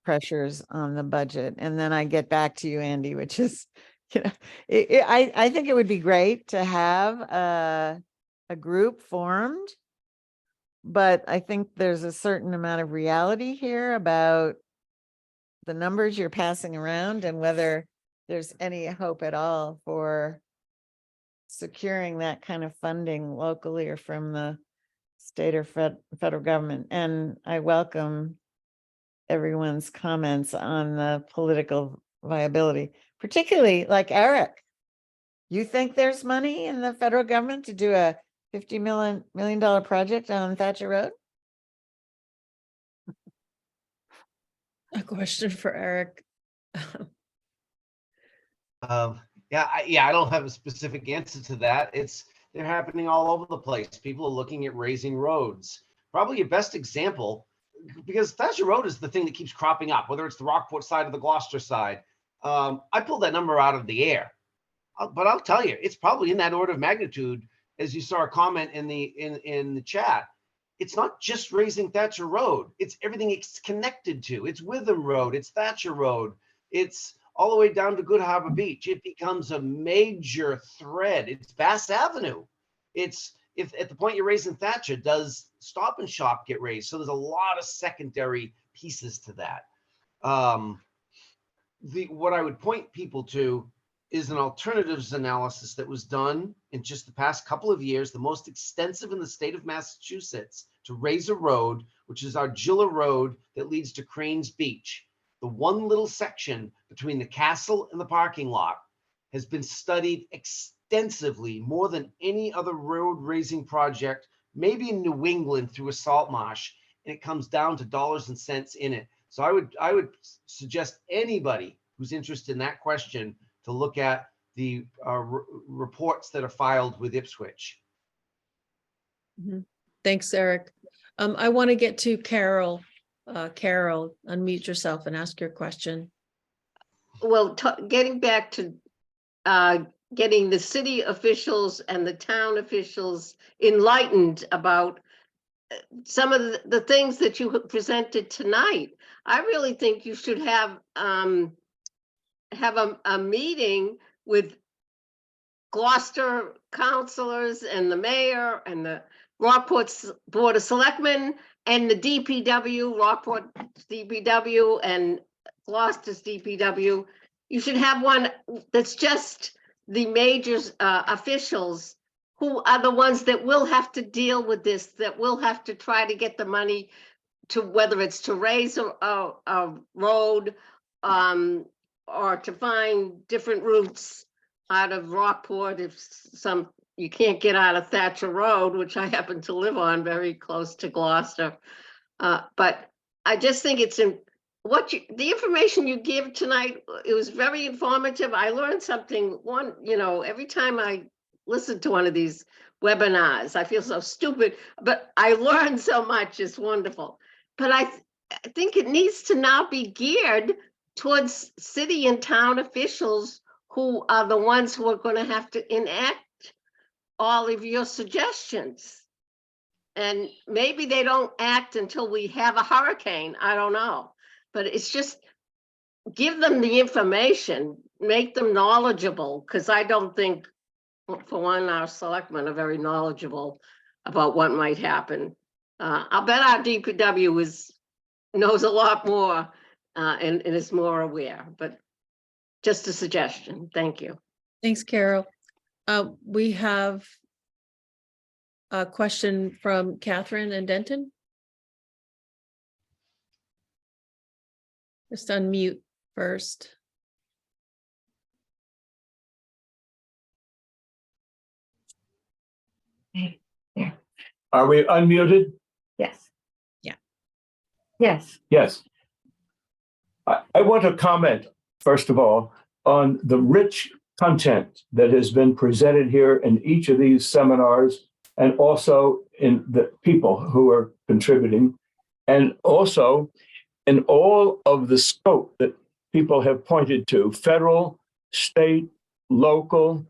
pressures on the budget. And then I get back to you, Andy, which is, I think it would be great to have a group formed, but I think there's a certain amount of reality here about the numbers you're passing around and whether there's any hope at all for securing that kind of funding locally or from the state or federal government. And I welcome everyone's comments on the political viability, particularly like Eric. You think there's money in the federal government to do a $50 million project on Thatcher Road? A question for Eric. I don't have a specific answer to that. They're happening all over the place. People are looking at raising roads. Probably your best example, because Thatcher Road is the thing that keeps cropping up, whether it's the Rockport side or the Gloucester side. I pulled that number out of the air, but I'll tell you, it's probably in that order of magnitude. As you saw a comment in the chat, it's not just raising Thatcher Road. It's everything it's connected to. It's Witham Road. It's Thatcher Road. It's all the way down to Good Harbor Beach. It becomes a major thread. It's Bass Avenue. If at the point you're raising Thatcher, does Stop and Shop get raised? So there's a lot of secondary pieces to that. What I would point people to is an alternatives analysis that was done in just the past couple of years, the most extensive in the state of Massachusetts, to raise a road, which is Argilla Road that leads to Cranes Beach. The one little section between the castle and the parking lot has been studied extensively, more than any other road raising project, maybe in New England through a salt marsh, and it comes down to dollars and cents in it. So I would suggest anybody who's interested in that question to look at the reports that are filed with Ipswich. Thanks, Eric. I want to get to Carol. Carol, unmute yourself and ask your question. Well, getting back to getting the city officials and the town officials enlightened about some of the things that you presented tonight. I really think you should have a meeting with Gloucester councilors and the mayor and the Rockport's Board of Selectmen and the DPW, Rockport DPW and Gloucester's DPW. You should have one that's just the major officials who are the ones that will have to deal with this, that will have to try to get the money to, whether it's to raise a road or to find different routes out of Rockport. If you can't get out of Thatcher Road, which I happen to live on very close to Gloucester. But I just think it's the information you give tonight, it was very informative. I learned something. Every time I listen to one of these webinars, I feel so stupid, but I learned so much. It's wonderful. But I think it needs to now be geared towards city and town officials who are the ones who are going to have to enact all of your suggestions. And maybe they don't act until we have a hurricane. I don't know. But it's just give them the information, make them knowledgeable, because I don't think, for one, our selectmen are very knowledgeable about what might happen. I'll bet our DPW knows a lot more and is more aware, but just a suggestion. Thank you. Thanks, Carol. We have a question from Catherine and Denton. Just unmute first. There. Are we unmuted? Yes. Yeah. Yes. Yes. I want to comment, first of all, on the rich content that has been presented here in each of these seminars, and also in the people who are contributing, and also in all of the scope that people have pointed to, federal, state, local,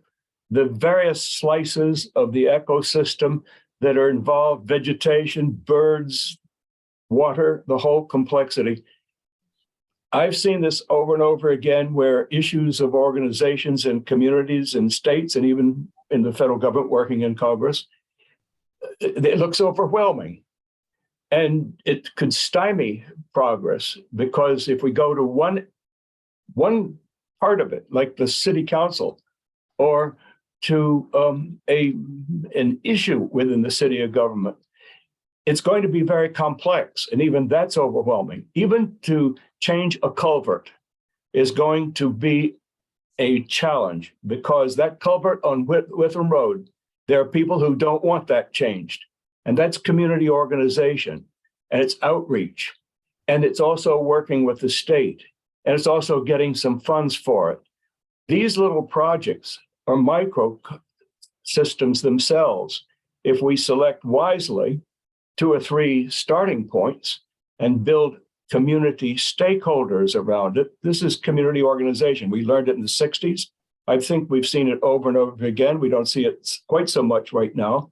the various slices of the ecosystem that are involved, vegetation, birds, water, the whole complexity. I've seen this over and over again where issues of organizations and communities and states and even in the federal government working in Congress, it looks overwhelming. And it could stymie progress, because if we go to one part of it, like the city council, or to an issue within the city of government, it's going to be very complex, and even that's overwhelming. Even to change a culvert is going to be a challenge, because that culvert on Witham Road, there are people who don't want that changed. And that's community organization, and it's outreach, and it's also working with the state, and it's also getting some funds for it. These little projects are micro systems themselves. If we select wisely 2 or 3 starting points and build community stakeholders around it, this is community organization. We learned it in the 60s. I think we've seen it over and over again. We don't see it quite so much right now.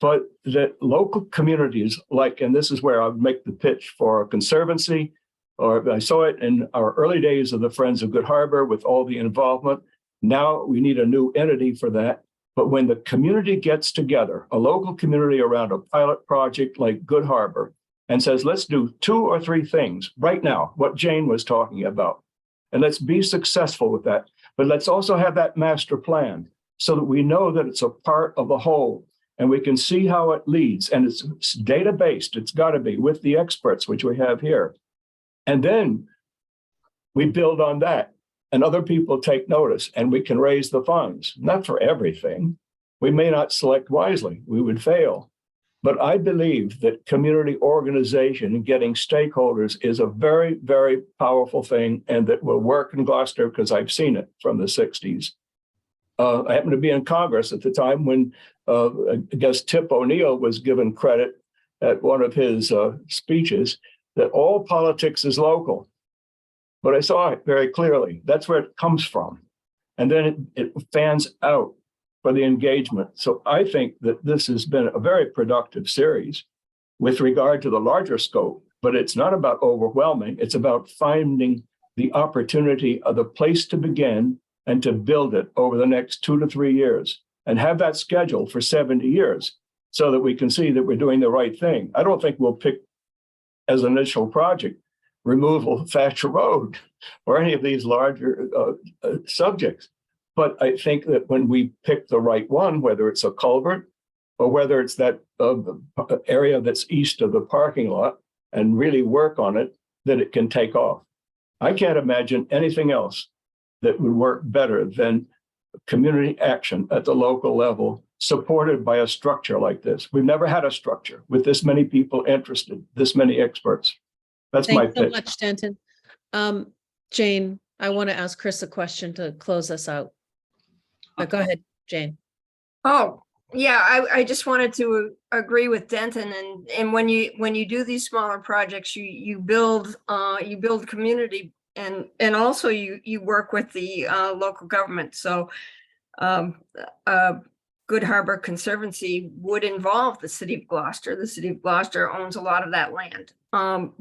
But the local communities, and this is where I would make the pitch for a conservancy, or I saw it in our early days of the Friends of Good Harbor with all the involvement. Now we need a new entity for that. But when the community gets together, a local community around a pilot project like Good Harbor, and says, let's do 2 or 3 things right now, what Jayne was talking about, and let's be successful with that. But let's also have that master plan so that we know that it's a part of a whole, and we can see how it leads. And it's data-based. It's got to be with the experts, which we have here. And then we build on that, and other people take notice, and we can raise the funds. Not for everything. We may not select wisely. We would fail. But I believe that community organization and getting stakeholders is a very, very powerful thing, and that will work in Gloucester, because I've seen it from the 60s. I happened to be in Congress at the time when I guess Tip O'Neill was given credit at one of his speeches that all politics is local. But I saw it very clearly. That's where it comes from. And then it fans out for the engagement. So I think that this has been a very productive series with regard to the larger scope, but it's not about overwhelming. It's about finding the opportunity of the place to begin and to build it over the next 2 to 3 years and have that scheduled for 70 years so that we can see that we're doing the right thing. I don't think we'll pick as an initial project removal of Thatcher Road or any of these larger subjects. But I think that when we pick the right one, whether it's a culvert or whether it's that area that's east of the parking lot and really work on it, that it can take off. I can't imagine anything else that would work better than community action at the local level, supported by a structure like this. We've never had a structure with this many people interested, this many experts. That's my Thanks so pitch. much, Denton. Jayne, I want to ask Chris a question to close us out. Go ahead, Jayne. Oh, yeah, I just wanted to agree with Denton, and when you do these smaller projects, you build community, and also you work with the local government. So Good Harbor Conservancy would involve the city of Gloucester. The city of Gloucester owns a lot of that land.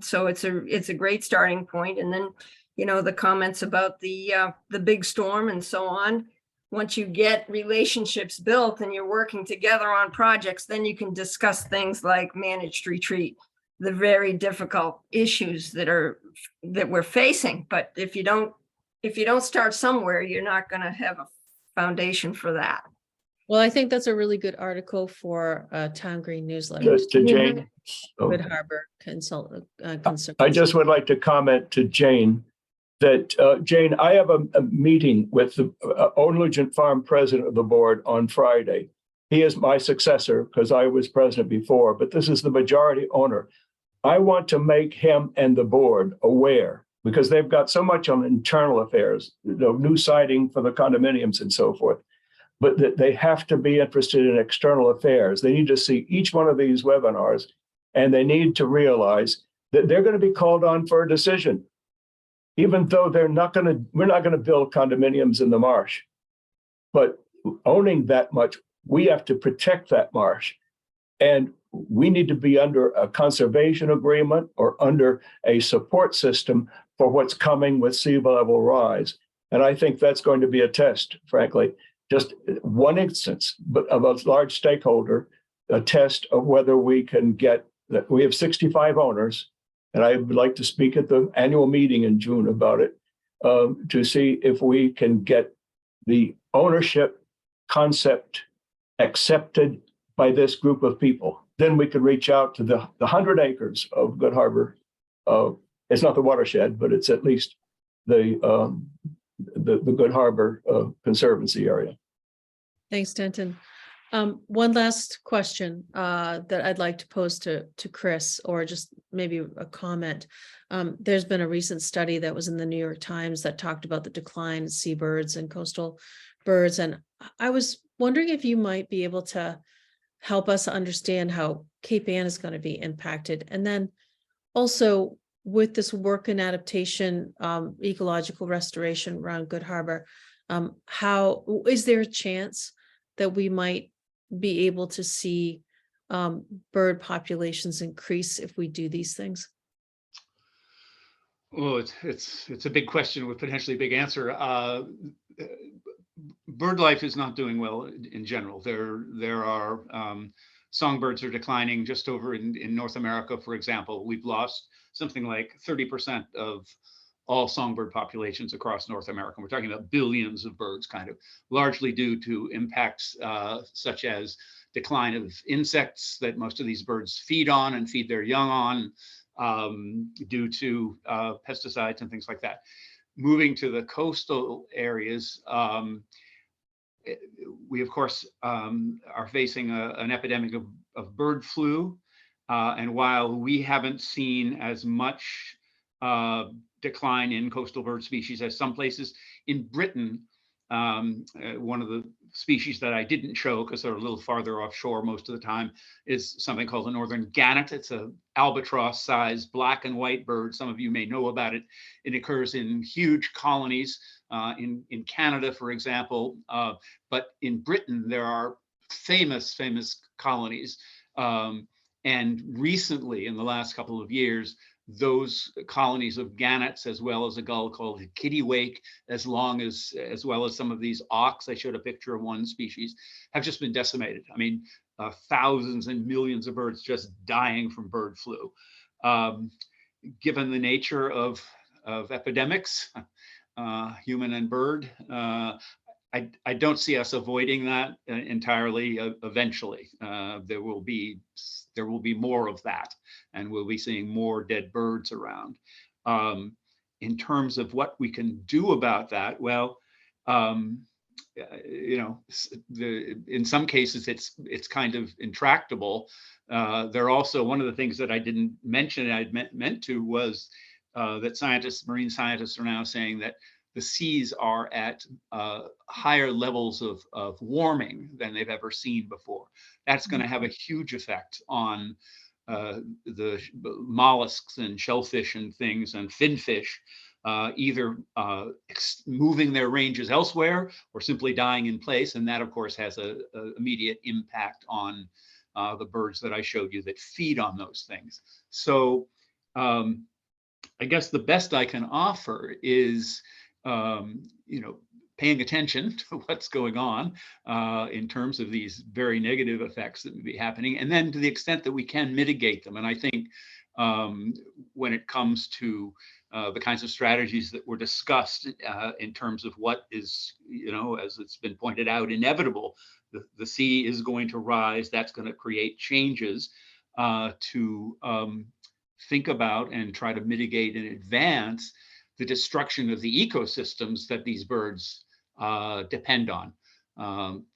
So it's a great starting point. And then, the comments about the big storm and so on. Once you get relationships built and you're working together on projects, then you can discuss things like managed retreat, the very difficult issues that we're facing. But if you don't start somewhere, you're not going to have a foundation for that. Well, I think that's a really good article for Town Green newsletter. To Jayne. Good Harbor Consultant. I just would like to comment to Jayne that, Jayne, I have a meeting with the Onlugent Farm president of the board on Friday. He is my successor because I was president before, but this is the majority owner. I want to make him and the board aware because they've got so much on internal affairs, new siding for the condominiums and so forth, but that they have to be interested in external affairs. They need to see each one of these webinars, and they need to realize that they're going to be called on for a decision. Even though we're not going to build condominiums in the marsh, but owning that much, we have to protect that marsh. And we need to be under a conservation agreement or under a support system for what's coming with sea level rise. And I think that's going to be a test, frankly, just one instance, but of a large stakeholder, a test of whether we can get that. We have 65 owners. And I would like to speak at the annual meeting in June about it, to see if we can get the ownership concept accepted by this group of people. Then we could reach out to the 100 acres of Good Harbor. It's not the watershed, but it's at least the Good Harbor Conservancy area. Thanks, Denton. One last question that I'd like to pose to Chris, or just maybe a comment. There's been a recent study that was in the New York Times that talked about the decline in seabirds and coastal birds. And I was wondering if you might be able to help us understand how Cape Ann is going to be impacted. And then also with this work in adaptation, ecological restoration around Good Harbor, how is there a chance that we might be able to see bird populations increase if we do these things? Oh, it's a big question with potentially a big answer. Bird life is not doing well in general. There are songbirds are declining just over in North America, for example. We've lost something like 30% of all songbird populations across North America. We're talking about billions of birds, kind of largely due to impacts such as decline of insects that most of these birds feed on and feed their young on, due to pesticides and things like that. Moving to the coastal areas, we of course are facing an epidemic of bird flu. And while we haven't seen as much decline in coastal bird species as some places in Britain, One of the species that I didn't show because they're a little farther offshore most of the time is something called the northern gannet. It's a albatross-sized black and white bird. Some of you may know about it. It occurs in huge colonies in Canada, for example, but in Britain there are famous colonies. And recently, in the last couple of years, those colonies of gannets, as well as a gull called the kittiwake, as well as some of these auks, I showed a picture of one species, have just been decimated. I mean, thousands and millions of birds just dying from bird flu. Given the nature of epidemics, human and bird, I don't see us avoiding that entirely. Eventually, there will be more of that, and we'll be seeing more dead birds around. In terms of what we can do about that, well, you know, in some cases it's kind of intractable. There are also, one of the things that I didn't mention, I meant to, was that marine scientists are now saying that the seas are at higher levels of warming than they've ever seen before. That's going to have a huge effect on the mollusks and shellfish and things and finfish, either moving their ranges elsewhere or simply dying in place. And that, of course, has an immediate impact on the birds that I showed you that feed on those things. So I guess the best I can offer is, you know, paying attention to what's going on in terms of these very negative effects that may be happening, and then to the extent that we can mitigate them. And I think when it comes to the kinds of strategies that were discussed in terms of what is, you know, as it's been pointed out, inevitable, the sea is going to rise. That's going to create changes to think about and try to mitigate in advance the destruction of the ecosystems that these birds depend on.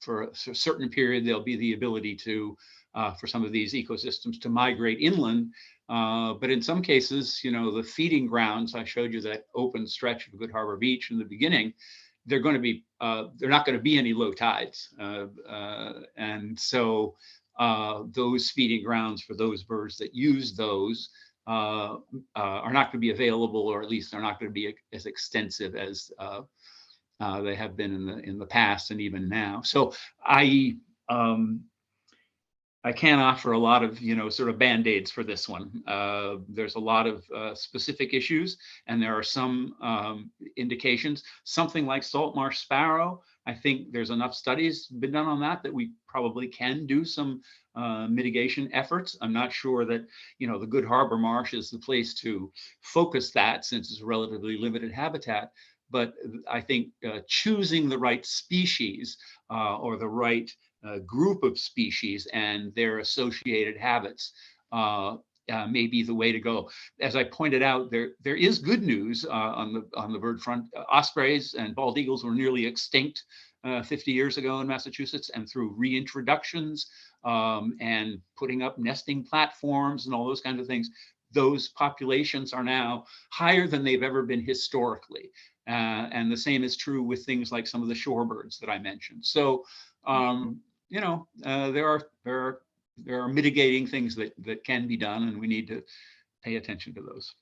For a certain period, there'll be the ability to, for some of these ecosystems to migrate inland. But in some cases, you know, the feeding grounds, I showed you that open stretch of Good Harbor Beach in the beginning, they're going to be, they're not going to be any low tides. And so those feeding grounds for those birds that use those are not going to be available, or at least they're not going to be as extensive as they have been in the past and even now. So I can't offer a lot of, you know, sort of band-aids for this one. There's a lot of specific issues, and there are some indications. Something like salt marsh sparrow, I think there's enough studies been done on that we probably can do some mitigation efforts. I'm not sure that, you know, the Good Harbor Marsh is the place to focus that, since it's a relatively limited habitat. But I think choosing the right species or the right group of species and their associated habits may be the way to go. As I pointed out, there is good news on the bird front. Ospreys and bald eagles were nearly extinct 50 years ago in Massachusetts, and through reintroductions and putting up nesting platforms and all those kinds of things, those populations are now higher than they've ever been historically. And the same is true with things like some of the shorebirds that I mentioned. So, you know, there are mitigating things that can be done, and we need to pay attention to those.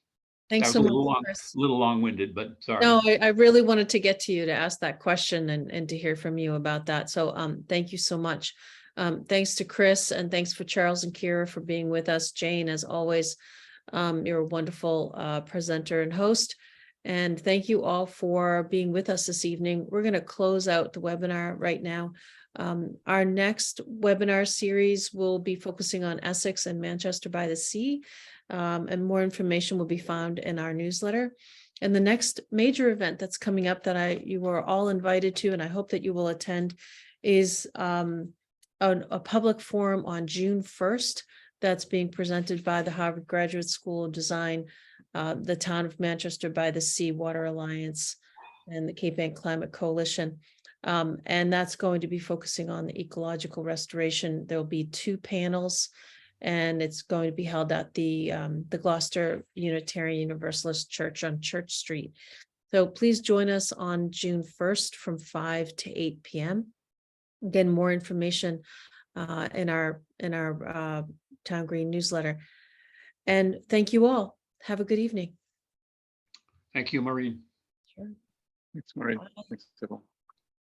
Thanks so much, Chris. A little long-winded, but sorry. No, I really wanted to get to you to ask that question and to hear from you about that. So thank you so much. Thanks to Chris, and thanks for Charles and Kira for being with us. Jayne, as always, you're a wonderful presenter and host. And thank you all for being with us this evening. We're going to close out the webinar right now. Our next webinar series will be focusing on Essex and Manchester by the Sea. And more information will be found in our newsletter. And the next major event that's coming up that you are all invited to, and I hope that you will attend, is a public forum on June 1st that's being presented by the Harvard Graduate School of Design, the Town of Manchester by the Sea Water Alliance, and the Cape Ann Climate Coalition. And that's going to be focusing on the ecological restoration. There'll be 2 panels, and it's going to be held at the Gloucester Unitarian Universalist Church on Church Street. So please join us on June 1st from 5 to 8 p.m. Again, more information in our Town Green newsletter. And thank you all. Have a good evening. Thank you, Maureen. Sure. Thanks, Maureen. Thanks, everyone.